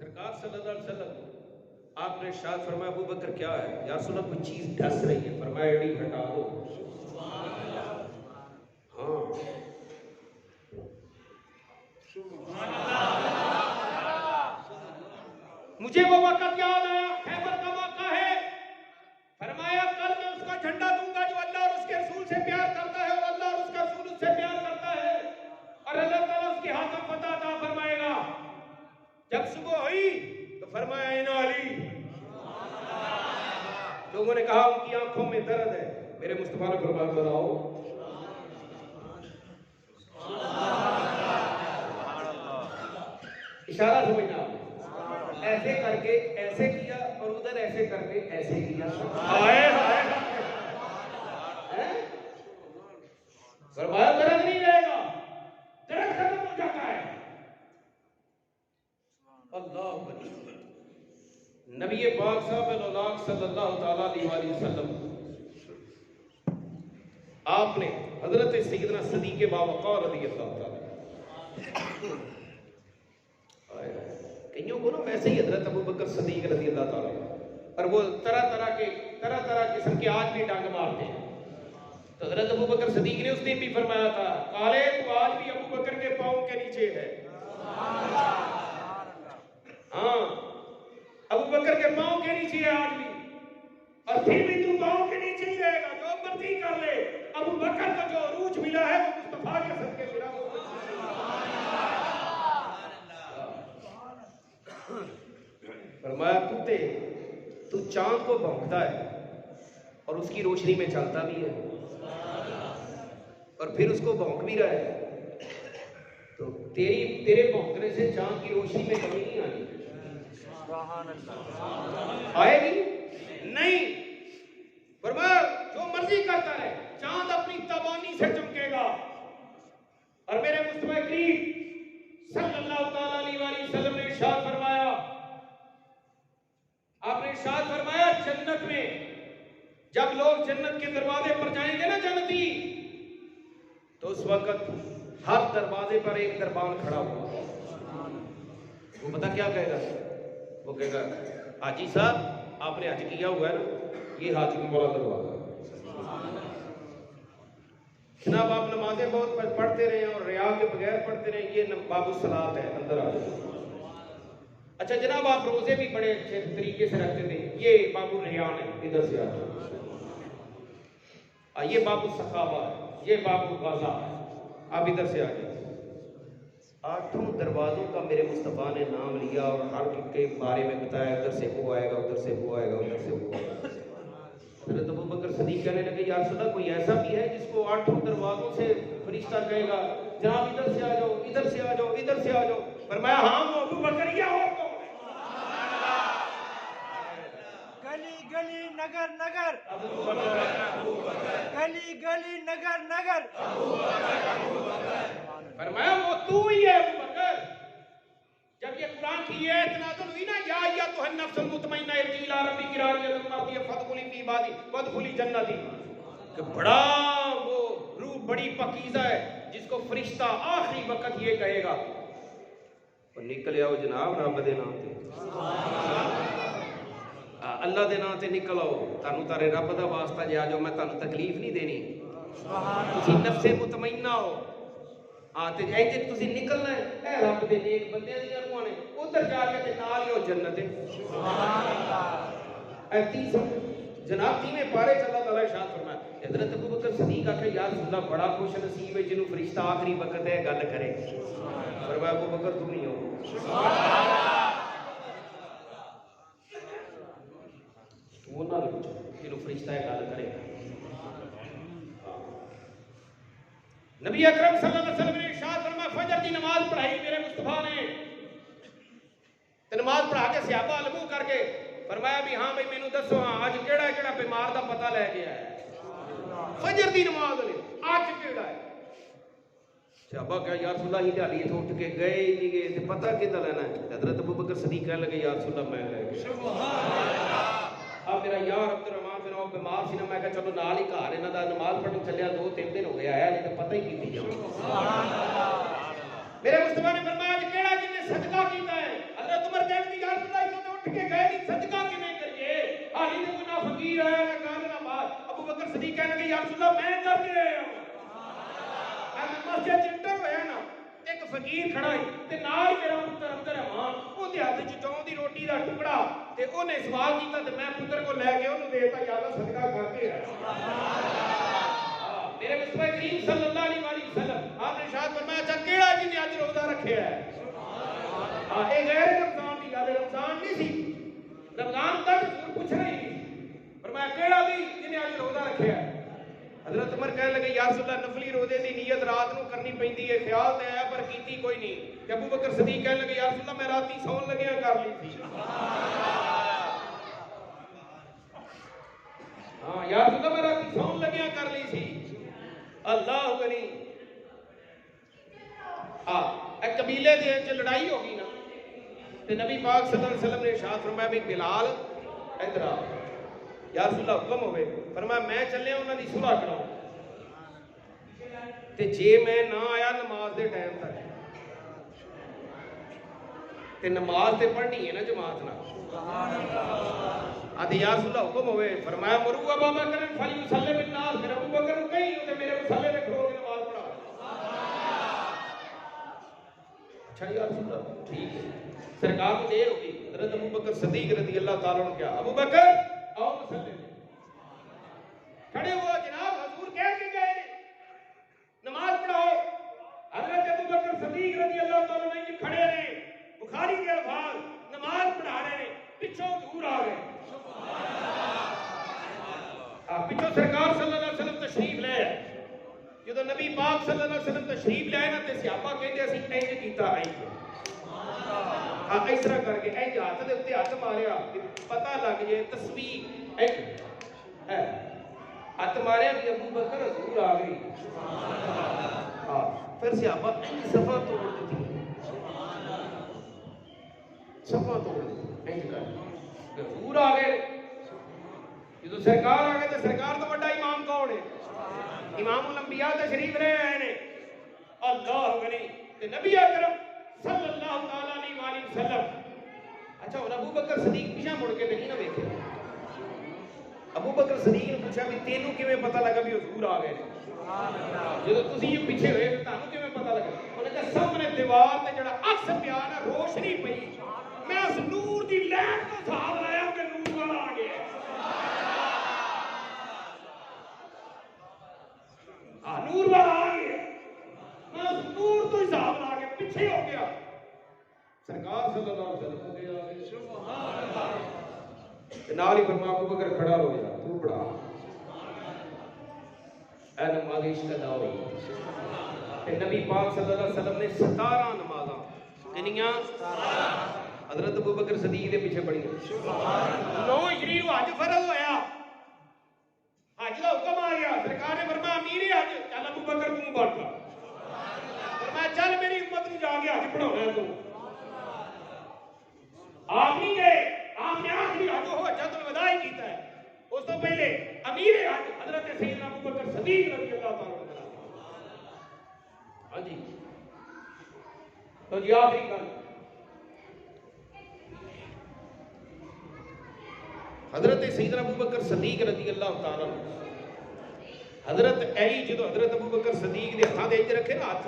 सरकार सल्लल्लाहु अलैहि वसल्लम आपने इरशाद फरमाया अबू बकर क्या है? या रसूल अल्लाह कोई चीज ढस रही है। फरमाया एड़ी हटा दो। हाँ मुझे वो वक्त याद आया, खैबर का मौका है। फरमाया कल मैं उसका झंडा दूंगा जो अल्लाह और उसके रसूल से प्यार करता है और अल्लाह और उसका रसूल उससे प्यार करता है, और अल्लाह ताला उसके हाथ में फतह अता फरमाएगा। जब सुबह हुई तो फरमाया इना अली। लोगों ने कहा उनकी आंखों में दर्द है। मेरे मुस्तफा ने फरमाया बनाओ। इशारा समझना, ऐसे करके ऐसे किया और उधर ऐसे करके ऐसे किया। आए फरमाया दर्द नहीं रहेगा, दर्द खत्म हो जाता है। अल्लाह नबी पाक साहब सल्लल्लाहु ताला अलैहि वसल्लम आपने हजरत सैयदना सदीक़ बावक़ार रज़ियल्लाहु ताला, कईयों को ना वैसे ही हजरत अबू बकर सदीक़ रज़ियल्लाहु ताला, और वो तरह तरह किस्म के आज भी डांग मारते हैं। तो हजरत अबू बकर सदीक़ ने उस दिन भी फरमाया था, काले तू आज भी अबू बकर के पाँव के नीचे है। हाँ, अबू बकर के पाँव के नीचे है आज भी, और फिर भी तू पाँव के नीचे ही रहेगा, जो मर्जी कर ले। अबू बकर को जो अरूज मिला है वो मुस्तफा के सदके मिला। फरमाया कुत्ते, तू चांद को भौंकता है और उसकी रोशनी में चलता भी है, और फिर उसको भौंक भी रहा है, तो तेरे भौंकने से चांद की रोशनी में कमी नहीं आनी। आएगी नहीं। फरमाया जो मर्जी करता है, चांद अपनी तबानी से चमकेगा। और मेरे मुस्तफा करीम सल्लल्लाहु ताला अलैहि वसल्लम ने इरशाद फरमाया, आपने इरशाद फरमाया जन्नत में जब लोग जन्नत के दरवाजे पर जाएंगे ना जन्नती, तो उस वक्त हर दरवाजे पर एक दरबान खड़ा हुआ। वो पता क्या कहेगा? वो कहेगा हाजी साहब आपने हज किया हुआ है ना, ये हाजी वाला दरवाजा। जनाब आप नमाजें बहुत पढ़ते रहे और रिया के बगैर पढ़ते रहे, ये बाबू सलात है, अंदर आ जाए। अच्छा जनाब आप रोजे भी बड़े अच्छे तरीके से रखते थे, ये बाबू रियान है, इधर से आ जाए। ये बाबू सखावा है, ये बाबू गाजा है, आप इधर से आ जाए। 8 दरवाजों का मेरे मुस्तफा ने नाम लिया और हर के बारे में बताया, इधर से वो आएगा, उधर से वो आएगा, उधर से वो आएगा। हज़रत अबू बकर सदीक़ कहने लगे या रसूल अल्लाह, कोई ऐसा भी है जिसको 8 दरवाजों से फरिश्ता कहेगा जनाब इधर से आ जाओ, इधर से आ जाओ, इधर से आ जाओ? फरमाया हाँ वो अबू बकर ही है, और कौन है?
गली गली नगर नगर गली गली नगर नगर
फरमाया वो तू ही है अबू बकर। जब ये कुरान की आयत नाज़िल हुई ना, या अय्युहन नफ्सुल मुतमइन्ना इरजी इला रब्बिकी राज़ियतन मर्दिय्यतन फदखुली फी इबादी वदखुली जन्नती, कि बड़ा वो रूह बड़ी पकीज़ा है जिसको फरिश्ता आखिरी वक्त ये कहेगा, और निकल आओ जनाब रब दे नाम ते, अल्लाह दे नाम ते निकल आओ, तानू तारे रब दा वास्ता जे आ जाओ, मैं तानू तकलीफ नहीं देनी, तुसीं नफ्से मुतमइन्ना हो। हाँ तो ऐसे तुसीं निकलना है, ए रब दे नेक बंदे दी रूहां ने, उधर जाके ते नाल ही हो जन्नत है। सुभान अल्लाह। 30 जनाब 3वें पारे च अल्लाह ताला इरशाद फरमाया, हज़रत अबू बकर सदीक़ आखे या रसूल अल्लाह बड़ा खुश नसीब है जिन्हों फरिश्ता आखिरी वक्त है गल करे। फरमाया अबू बकर तू नहीं हो। तू ना जिन्हों फरिश्ता है गल करे। नबी अकरम सल्लल्लाहु अलैहि वसल्लम ने इरशाद फरमाया फजर की नमाज पढ़ाई मेरे मुस्तफा ने, ते नमाज पढ़ा के सहाबा अलबू करके फरमाया भी हाँ भाई मैनू दसो हाँ अज केड़ा केड़ा बीमार दा पता लै गया है फजर की नमाज ने, अज केड़ा है? सहाबा कहा या रसूल अल्लाह दिहाड़ी इथों उठ के गए ही नहीं गए, ते पता किदा लेना है? हज़रत अबू बकर सदीक़ कहने लगे या रसूल अल्लाह मैं ले गया। सुभान अल्लाह। अब मेरा यार अब्दुर्रहमान बिन औफ बीमार सी ना, मैं कहा चलो नाल ही घर इन्हां दा नमाज पढ़न चलिया, 2-3 दिन हो गए आया नहीं, तो पता ही कीती जाओ। सुभान अल्लाह। मेरे मुस्तफा ने फरमाया आज केड़ा जिन्ने सदका कीता है? हज़रत उमर कहने लगे या रसूल अल्लाह इथों उठ के गए नहीं, सदका किवें करिए? हाली ते कोई ना फकीर आया ना गल ना बात। अबू बकर सदीक़ कहने लगे या रसूल अल्लाह मैं करके आया हूं। मस्जिद च इंटर होया ना, एक फकीर खड़ा है ते नाल मेरा पुत्र अंदर है, मां ओदे हाथ च ਦੀ ਰੋਟੀ ਦਾ ਟੁਕੜਾ ਤੇ ਉਹਨੇ ਸਵਾਲ ਕੀਤਾ ਤੇ ਮੈਂ ਪੁੱਤਰ ਕੋ ਲੈ ਕੇ ਉਹਨੂੰ ਦੇਤਾ ਯਾ ਅੱਲਾ ਸਦਕਾ ਕਰਕੇ ਆ मेरे मुस्तफा करीम सल्लल्लाहु अलैहि वसल्लम आपने इरशाद फरमाया अच्छा केड़ा जिन्हें अज रोजा रखिया है हां ये गैर रमजान की गल रमजान नहीं सी रमजान तक पूछना ही नहीं फरमाया केड़ा भी जिन्हें अज रोजा रखिया है हजरत उमर कहने लगे या रसूल अल्लाह नफली रोजे की नियत रात को करनी पैंदी है ख्याल ते आया पर कीती कोई नहीं ते अबू बकर सदीक कहने लगे या रसूल अल्लाह मैं राती सौन लगिया कर ली थी हां या रसूल अल्लाह मैं राती सौन लगिया कर ली थी अल्लाह गनी एक कबीले दे लड़ाई हो गई ना ते नबी पाक सल्लल्लाहु अलैहि वसल्लम ने इरशाद फरमाया भी बिलाल इधर आ या रसूल अल्लाह हुक्म होवे फरमाया मैं चले उन्हां दी सुलह कराओ ते जे मैं ना आया नमाज दे टाइम तक ते नमाज ते पढ़नी है ना जमात नाल सुभान अल्लाह आदि या रसूल अल्लाह हुक्म होवे फरमाया मरू अबू बकर फली मुसल्ले बिन नास फिर अबू बकर को कहीं ते मेरे मुसल्ले पे खड़ो के नमाज पढ़ा अच्छा या रसूल अल्लाह ठीक है सरकार को देर होगी हजरत अबू बकर सदीक रजी अल्लाह तआला अन्हु क्या अबू बकर आओ मुसल्ले खड़े हो जनाब हुजूर कह के गए नमाज पढ़ाओ हजरत अबू बकर सदीक रजी अल्लाह तआला अन्हु खड़े ने बुखारी के अल्फाज नमाज पढ़ा रहे हैं पिछों हुजूर आ गए पिछों सरकार सल्लल्लाहु अलैहि वसल्लम तशरीफ ले आए जो नबी पाक सल्लल्लाहु अलैहि वसल्लम तशरीफ ले आए ना ते सहाबा कहते असि इंज कीता हां इस तरह करके इंज हाथ दे उत्ते हाथ मारिया पता लग जाए तस्वीर इंज है हाथ मारिया कि अबू बकर हुजूर आ गई हां फिर सहाबा इंज सफा तोड़ दी सफा तोड़ दी इंज कर हुजूर आ गए जो सरकार आ गए तो सरकार तो बड़ा इमाम कौन है इमामुल अंबिया तशरीफ ले आए ने अल्लाह गनी ते नबी अकरम सल्लल्लाहु तआला अलैहि वसल्लम अच्छा और अबू बकर सदीक पीछे मुड़ के नहीं ना देखे अबू बकर सदीक ने पूछा भी तेनू किवें पता लगा भी हुजूर आ गए ने सुभान अल्लाह जो तुसी ये पीछे होए तानू किवें पता लगा उन्हें कहा सामने दीवार ते जड़ा अक्स पिया ना रोशनी पई मैं उस नूर दी लैट तो हिसाब लाया कि नूर वाला आ गया नूर वाला आ गया मैं उस नूर तो हिसाब ला के पीछे हो गया सरकार सल्लल्लाहु अलैहि वसल्लम के आ गए सुभान अल्लाह नाल ही फरमा अबू बकर खड़ा हो गया तू पढ़ा ए नमाज इश्क अदा हुई ते नबी पाक सल्लल्लाहु अलैहि वसल्लम ने 17 नमाज़ां कितनियां 17 हजरत अबू बकर सदीक दे पीछे पढ़ी सुभान अल्लाह 9 हिजरी को हज फर्ज होया हज का हुक्म आ गया सरकार ने फरमाया अमीर हज चल अबू बकर तू बढ़ जा फरमाया चल मेरी उम्मत नु जाके हज पढ़ाना तू आप नहीं गए आपने आखिरी हज हो हज्जतुल वदा ही कीता है उस तो पहले अमीर हज हजरत सैयदना अबू बकर सदीक रजी अल्लाह तआला हां जी तो जी आखिरी गल हजरत सैयदना अबू बकर सदीक रजी अल्लाह तआला हजरत अली जो हजरत अबू बकर सदीक दे हाथ दे रखे ना हाथ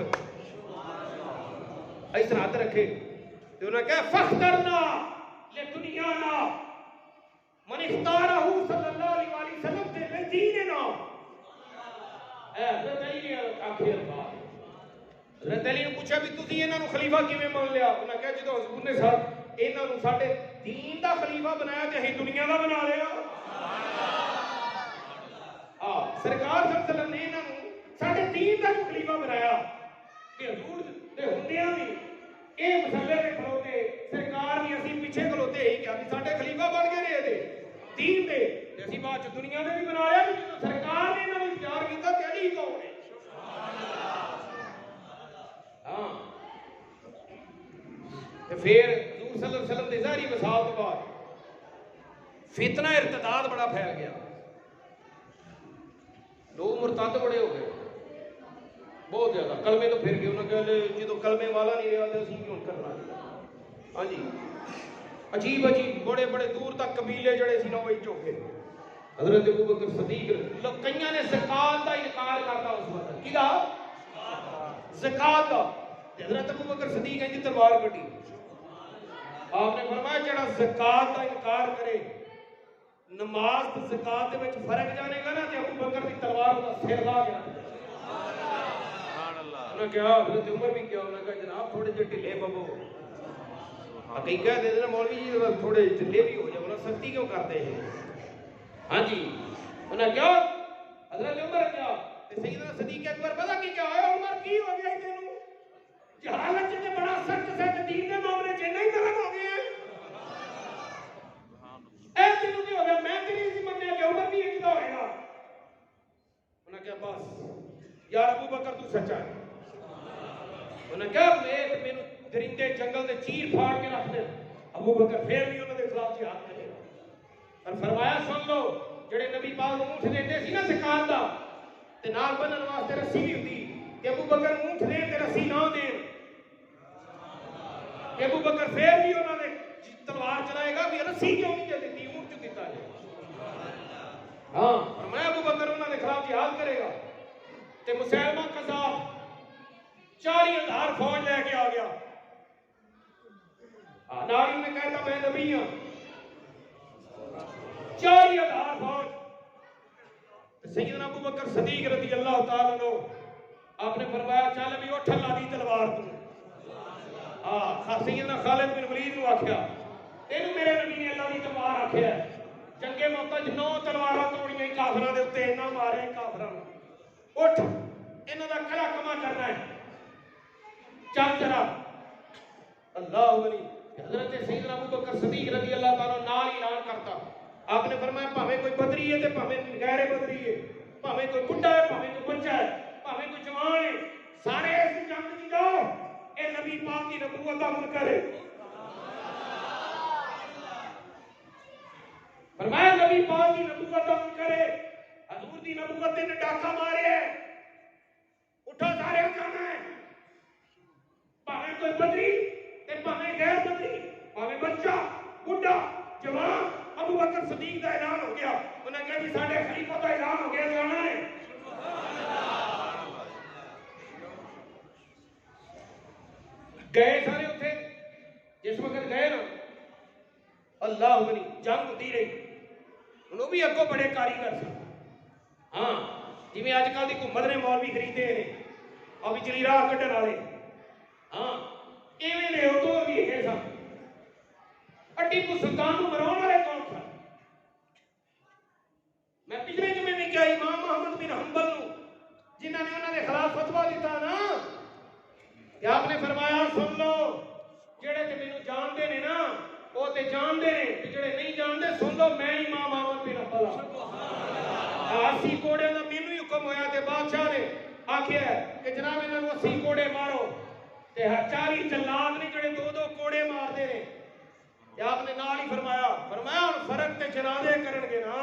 इस तरह हाथ रखे तो उन्होंने कहा फख्तरना ले दुनिया ना मन इख्तारहु सल्लल्लाहु अलैहि वसल्लम ते ले दीनना ए हजरत अली ने आखिर बात हजरत अली ने पूछा भी तुसी इन्हां नु खलीफा किवें मान लिया उन्होंने कहा जो हुजूर ने साथ इन्हां नु साडे दीन दा खलीफा बनाया ते अहीं दुनिया दा बना लिया हां सरकार सल्लल्लाहु अलैहि वसल्लम ने इन्हां नु साडे दीन दा खलीफा बनाया कि हुजूर दे हुंदियां भी ए मसले पे खलोते सरकार भी असीं पीछे खलोते ही कि साडे खलीफा बन गए ने दीन दे ते असीं बाद च दुनिया दे भी बनाया कि जो सरकार ने इन्हां नु इख्तियार कीता ते अली कौन है सुभान अल्लाह हां ते फिर हुजूर सल्लल्लाहु अलैहि वसल्लम दे ज़ाहिरी वसाल तो बाद फितना इर्तिदाद बड़ा फैल गया लोग मुरतद बड़े हो गए बहुत ज्यादा कलमे तो फिर गए उन्होंने कहा जो कलमे वाला नहीं रहा तो असीं क्यों करना हाँ जी अजीब अजीब बड़े बड़े दूर तक कबीले जड़े सी ना वो चौके हजरत अबू बकर सदीक कईयां ने ज़कात का इनकार करता उस वक्त किदा ज़कात का हजरत अबू बकर सदीक इंज तलवार कटी आपने फरमाया जड़ा ज़कात का इनकार करे, नमाज तो ज़कात दे विच फर्क जानेगा ना, ते अबू बकर की तलवार का सिर ला गया। उन्हें क्या हज़रत उमर भी क्या, उन्हें कहा जनाब थोड़े जे ढिले बबो, हकीकत दे देना मौलवी जी थोड़े ढिले भी हो जाओ ना, सख्ती क्यों करते हैं? हाँ जी, उन्हें क्या हज़रत उमर क्या सैयदना सदीक अकबर पता की क्या होया, उमर की हो गया तेनू जहालत च बड़ा सख्त से दीन दे मामले च नहीं तरक हो गया ऐ तेनू की हो गया, मैं तेरी इसी मन्ने कि उमर भी इतना होएगा। उन्हें क्या बस यार अबू बकर तू सच्चा है। उन्हें क्या मैं मेनू दरिंदे जंगल दे चीर फाड़ के रख दे, अबू बकर फिर भी उन्होंने खिलाफ जिहाद करेगा। और फरमाया सुन लो जेड़े नबी पाक ऊंट देते सी ना ज़कात दा ते नाल बनन वास्ते रस्सी भी हुंदी, ते अबू बकर ऊंट दे ते रस्सी ना देन, ते अबू बकर फिर भी उन्होंने तलवार चलाएगा भी रस्सी क्यों नहीं दे दी, ऊंट क्यों दिता है। हाँ फरमाया अबू बकर उन्होंने खिलाफ जिहाद करेगा। ते मुसैलमा कज़्ज़ाब 40,000 फौज लेके आ गया, नारी ने कहता मैं नबी हूं, 40,000 फौज। सैयदना अबू बकर सदीक रज़ी अल्लाह तआला अन्हु आपने फरमाया चल भी उठ ला दी तलवार तू। सैयदना खालिद बिन वलीद ने आख्या तेनू मेरे नबी ने अल्लाह दी तलवार आख्या, चंगे मौका च 9 तलवारां तोड़ियां काफिरां दे उत्ते, इन्ना मारे काफिरां नूं, उठ इन्हां दा कला कमा करना है, चल जरा। अल्लाह वली हज़रत सैयदना अबू बकर सदीक रज़ी अल्लाह तआला नाल ऐलान करता, आपने फरमाया भावें कोई बदरी है ते भावें गैर बदरी है, भावें कोई बुढ़ा है भावें कोई बच्चा है भावें कोई जवान है, सारे इस जंग में जाओ, ए नबी पाक की नबूवत का मुनकर है। फरमाया नबी पाक की नबूवत का मुनकर है, हजूर की नबूवत ने डाका मारे है, उठो सारे जाना है, भावें कोई बदरी ते भावें गैर बदरी, भावें बच्चा बुढ़ा जवान, अबू बकर सदीक का ऐलान हो गया। उन्हें कहा जी साढ़े खलीफा का ऐलान हो गया, जाना है। गए सारे उठे, जिस वक्त गए ना अल्लाह बनी जंग होती रही, उन्होंने भी अगों बड़े कारीगर थे। हाँ जिमें अजकल की घुम्मत ने मौलवी खरीदे ने और विचली राह कढ़न वाले, हाँ इवें दे उदों भी है सन। टीपू सुल्तान को मराने वाले कौन सन? मैं पिछले जुमे में क्या इमाम अहमद बिन हंबल जिन्होंने उन्होंने खिलाफ फतवा दिता ना, क्या आपने फरमाया सुन लो जेड़े ते मैनू जानते ने ना वो ते जानते ने, जेड़े नहीं जानते सुन लो मैं इमाम अहमद बिन हंबल 80 कोड़े का मैनू ही हुक्म होया ते बादशाह ने आखिया कि जनाब इन्होंने 80 कोड़े मारो, ते 40 जल्लाद ने जेड़े 2-2 कोड़े मारते ने। आपने नाल ही फरमाया हुण फर्क ते जनाजे करनगे ना,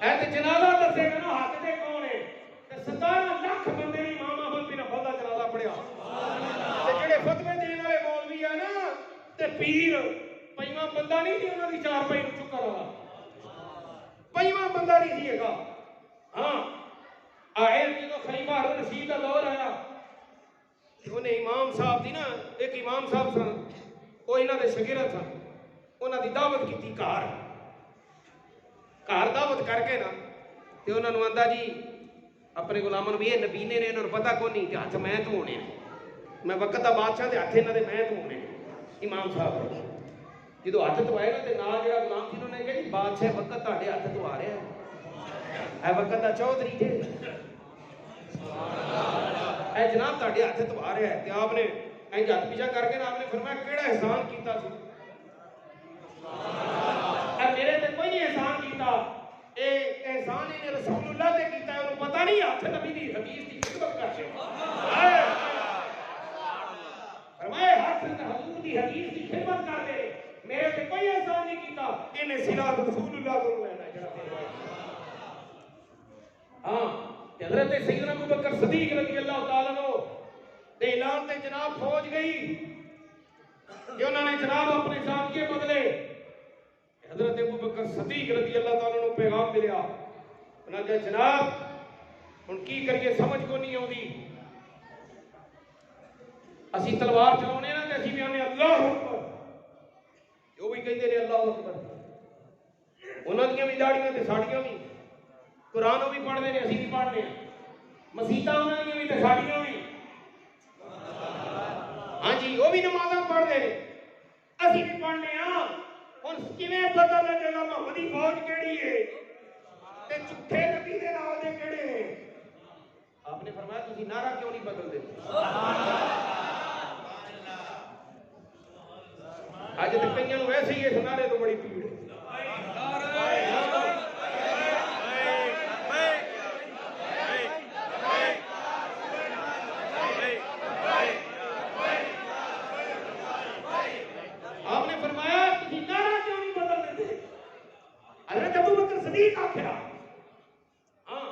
है ते जनाजा दसेगा ना हक ते कौन है, ते 17 लाख बंदे ने इमाम अहमद बिन हंबल दा जनाजा पढ़िया, ते जेड़े फतवे देने वाले मौलवी है ना ते पीर पंजवां बंदा नहीं सी उन्हां दी चार पाई नूं चुक्कण वाला, पंजवां बंदा नहीं सी हैगा। हाँ आए जो खलीफा हारून रशीद का दौर आया, उन्हें इमाम साहब दी ना एक इमाम साहब सन, वो इन्हां दे शागिर्द सन, उन्हां दी दावत की घर दावत करके ना ते उन्हां नूं आंदा जी अपने गुलामां नूं भी ये नबीने ने इन्हां नूं पता कोई नहीं, हथ मैं धोने मैं वक्त दा बादशाह दे हथ इन्हां दे मैं धोने। इमाम साहब जो हथ धोए ना ते नाल जिहड़ा गुलाम सी उन्होंने कहा जी बादशाह वक्त तुहाडे हथ धोआ रहा है वक्त दा चौधरी जे ऐ जनाब तुहाडे हथ धोआ रहा है, ते आपने ऐ हथ पीछा करके ना आपने फरमाया केड़ा एहसान कीता सी, मेरे ते कोई नहीं एहसान कीता, ए एहसान इन्हें रसूलुल्लाह ते कीता है, उन्हें पता नहीं हथ नबी दी हदीस दी खिदमत करके फरमाया हथ हजूर दी हदीस दी खिदमत कर दे, मेरे ते कोई एहसान नहीं कीता, इन्हें सिला रसूलुल्लाह को लेना जरा। हाँ हजरत सैयदना अबू बकर सदीक रज़ी अल्लाह तआला अन्हु दे ऐलान ते जनाब फौज गई कि उन्होंने जनाब अपने साथियों बदले। हजरत अबू बकर सदीक रज़ी अल्लाह तआला अन्हु पैगाम मिलिया, उन्होंने कहा जनाब हुण की करिए समझ को नहीं आती, असी तलवार चलाने ना ते असी भी आने अल्लाह कहते हैं अल्लाह अकबर, उन्होंने भी दाड़ियां ते साड़ियां भी, कुरान भी पढ़ते हैं, असीं भी पढ़ने, मसीता उन्होंने भी ते साड़ियां भी, हाँ जी वो भी नमाज़ां पढ़ते हैं, असीं भी पढ़ने। हुण किवें पता लगेगा मुहम्मद दी फौज किहड़ी है ते झूठे नबी दे नाल दे किहड़े ने? आपने फरमाया तुसीं नारा क्यों नहीं बदलदे? अज तक कईयां नूं वैसे ही इस नारे तो बड़ी भीड़ है। आपने फरमाया तुसीं नारा क्यों नहीं बदल देते? हज़रत अबू बकर सदीक आखिया, हाँ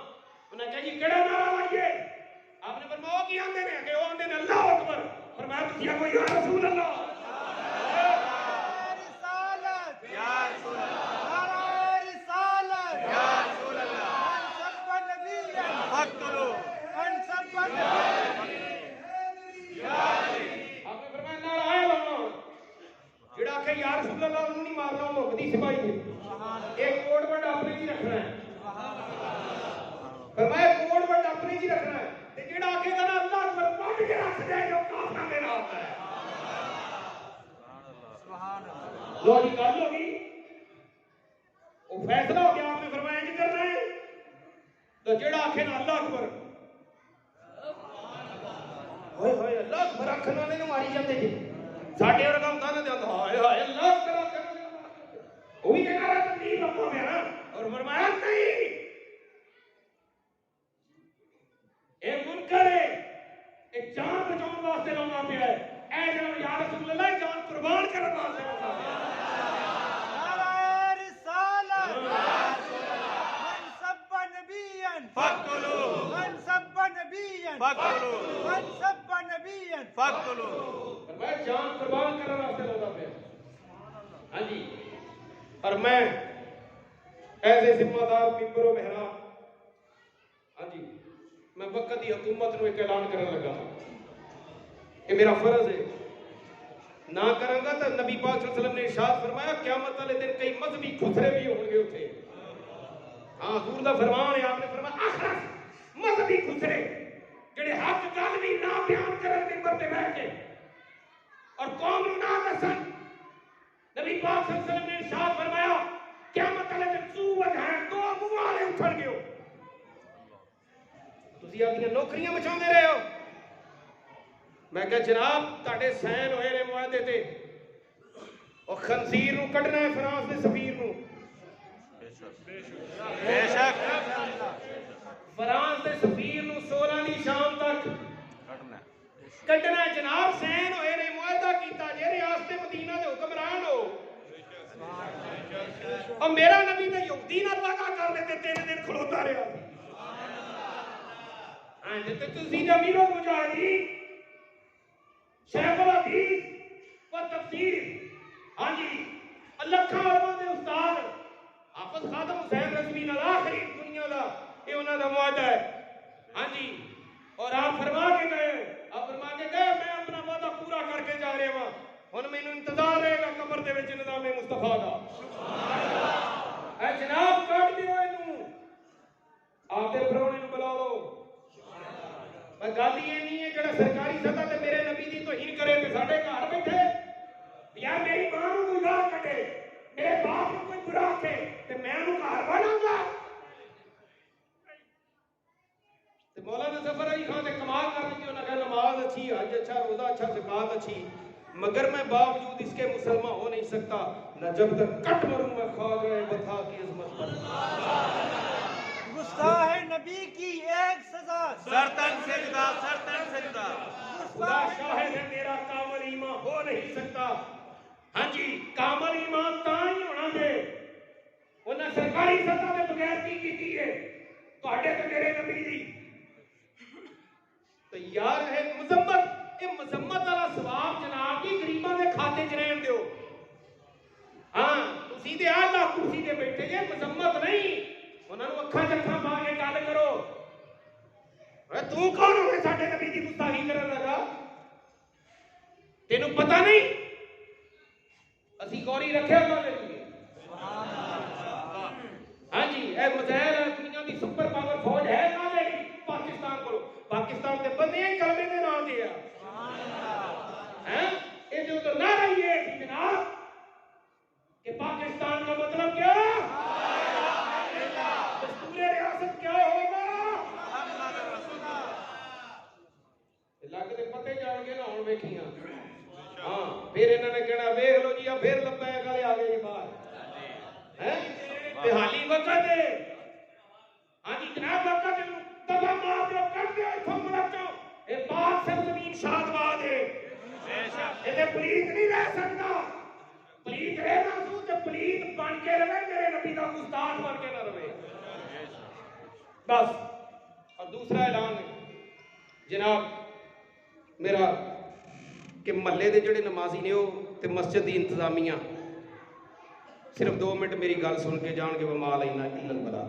उन्हें कहा जी केड़ा नारा लाइए? आपने फरमाया की आंदे ने? कि वो आंदे ने अल्लाह अकबर। फरमाया तुसीं आखो या रसूल अल्लाह, या रसूल अल्लाह नहीं मारना, मुहम्मद दी सिपाही है, एक कोड वर्ड अपने जी रखना है। फरमाया कोड वर्ड अपने जी रखना है, ते जेड़ा आखेगा ना अल्लाह अकबर काट के रख दे जो काफिर मेरा होता है। सुभान अल्लाह। लो जी गल होगी, वो फैसला हो गया। आपने फरमाया नहीं करना है, तो जेड़ा आखे ना अल्लाह अकबर, होए होए अल्लाह अकबर आखन वाले ने मारी जाते जी, साढ़े वर्गा होंदा ना ते हाय हाय अल्लाह अकबर, वो भी नारा तकबीर रखो मेरा। और फरमाया नहीं, ये मुनकर है, ये जान बचाने वास्ते लाना पे है, ऐ जनाब या रसूल अल्लाह जान कुर्बान करने वास्ते लाना पे है।
नारा रिसालत, मन सब्बा नबियन
फक्तुलू,
मन सब्बा नबियन
फक्तुलू,
मन सब्बा नबियन
फक्तुलू।
फरमाया जान कुर्बान करने वास्ते लाना पे है। हाँ जी, और मैं ऐसे जिम्मेदार मिंबरों मेहराब, हाँ जी मैं वक्त की हुकूमत को एक ऐलान करने लगा, ये मेरा फर्ज है, ना करूंगा तो नबी पाक सल्लल्लाहु अलैहि वसल्लम ने इरशाद फरमाया क़यामत वाले दिन कई मजहबी खुसरे भी होंगे उठे। हाँ हुजूर दा फरमान है, आपने फरमाया आखिरत मजहबी खुसरे जेड़े हक गल भी ना बयान करन मिंबर ते बैठ के और कौम नूं ना दसन। नबी पाक सल्लल्लाहु अलैहि वसल्लम ने इरशाद फरमाया क़यामत वाले दिन सू वजह दो मुंह वाले उठणगे। तुसीं अपनी नौकरियां बचाउंदे रहे हो। मैं कहा जनाब तुहाडे सैन होए ने मुआहदे ते, और खंजीर नूं कढना है फ्रांस दे सफीर नूं,
बेशक
फ्रांस दे सफीर नूं 16 दी शाम तक कढना है। जनाब सैन होए ने मुआहदा कीता जे रियासत मदीना दे हुक्मरान हो, और मेरा नबी ते यहूदी नाल वादा कर लेते 3 दिन खलोता रहा। हां ते तुसीं अमीरुल मुजाहिदीन शेखुल हदीस व तफसीर, हाँ जी लखां अरबां दे उस्ताद हाफिज खादम हुसैन रज़वी नाल आखिरी दुनिया दा ये उन्हां दा मुआहदा है। हाँ जी, और आप फरमा के गए मैं अपना वादा पूरा करके जा रहा हूं। हुण मैनूं इंतजार रहेगा कब्र दे विच निज़ामे मुस्तफा दा। ऐ जनाब कट दिओ इनू, आपदे परौणे नूं बुला लो। मैं गल ये नहीं है जेड़ा सरकारी सतह ते मेरे नबी दी तौहीन करे ते साडे घर बैठे यार मेरी मां नूं कोई गाल कढे, मेरे बाप नूं कोई बुरा आखे ते मैं उहनूं घर बनाऊंगा। ते मौलाना ज़फर अली खान ने कमाल कर दी, उन्होंने कहा नमाज अच्छी, हज अच्छा, रोजा अच्छा, ज़कात अच्छी, मगर मैं बावजूद इसके मुसलमान हो नहीं सकता न जब तक कट मरूं मैं ख्वाजा बता की इज़्ज़त पर।
गुस्ताह नबी की एक सजा,
सरतन सिजदा, सरतन सिजदा।
खुदा शाहिद है मेरा कामल ईमान हो नहीं सकता। हाँ जी कामल ईमान तां ही होना जे उन्हें सरकारी सतह के बगैर की है तुहाडे ते मेरे नबी दी। तो यार है मजम्मत, ये मजम्मत वाला सवाब जनाब की गरीबां दे खाते च रहन दिओ। हाँ तुसीं ते आला कुर्सी ते बैठे जे, मजम्मत नहीं, उन्हां नूं अखां च अखां पा के गल करो। तू कौन हो साडे नबी दी गुस्ताखी करन लगा? तेनू पता नहीं ਅਸੀਂ ਗੌਰੀ ਰੱਖਿਆ ਕਾਹਦੇ ਲਈ? ਹਾਂਜੀ, ਇਹ ਮਿਜ਼ਾਈਲ ਦੁਨੀਆ ਦੀ ਸੁਪਰ ਪਾਵਰ ਫੌਜ ਹੈ ਕਾਹਦੇ ਲਈ? ਪਾਕਿਸਤਾਨ ਕੋਲ। ਪਾਕਿਸਤਾਨ ਦੇ ਬੰਦੇ ਹੀ ਕਲਮੇ ਦੇ ਨਾਂ ਤੇ ਆ ਹੈ। ਇਹ जो तो नारा ही है जनाब कि पाकिस्तान का मतलब क्या? दस्तूर रियासत क्या होगा? लग दे पते जान के ना हुण वेखियां। हाँ, फिर इन्होंने कहना वेख लो जी, फिर लब्बैक वाले आ गए बाहर हैं। बेहाली वक्त है। हाँ जी जनाब, वक्त दफा मार दो, कर दो इथों मुलक। ये पाक सरजमीन शादबाद है। इसे पलीत नहीं रह सकता। पलीत रहना तू तो पलीत बन के रहे, मेरे नबी का गुस्ताख बन के ना रहे बस। और दूसरा ऐलान है जनाब मेरा कि महल्ले के जोड़े नमाजी ने वो मस्जिद की इंतजामिया सिर्फ 2 मिनट मेरी गल सुन के जान के बमाल इन्ना इल्लत बला।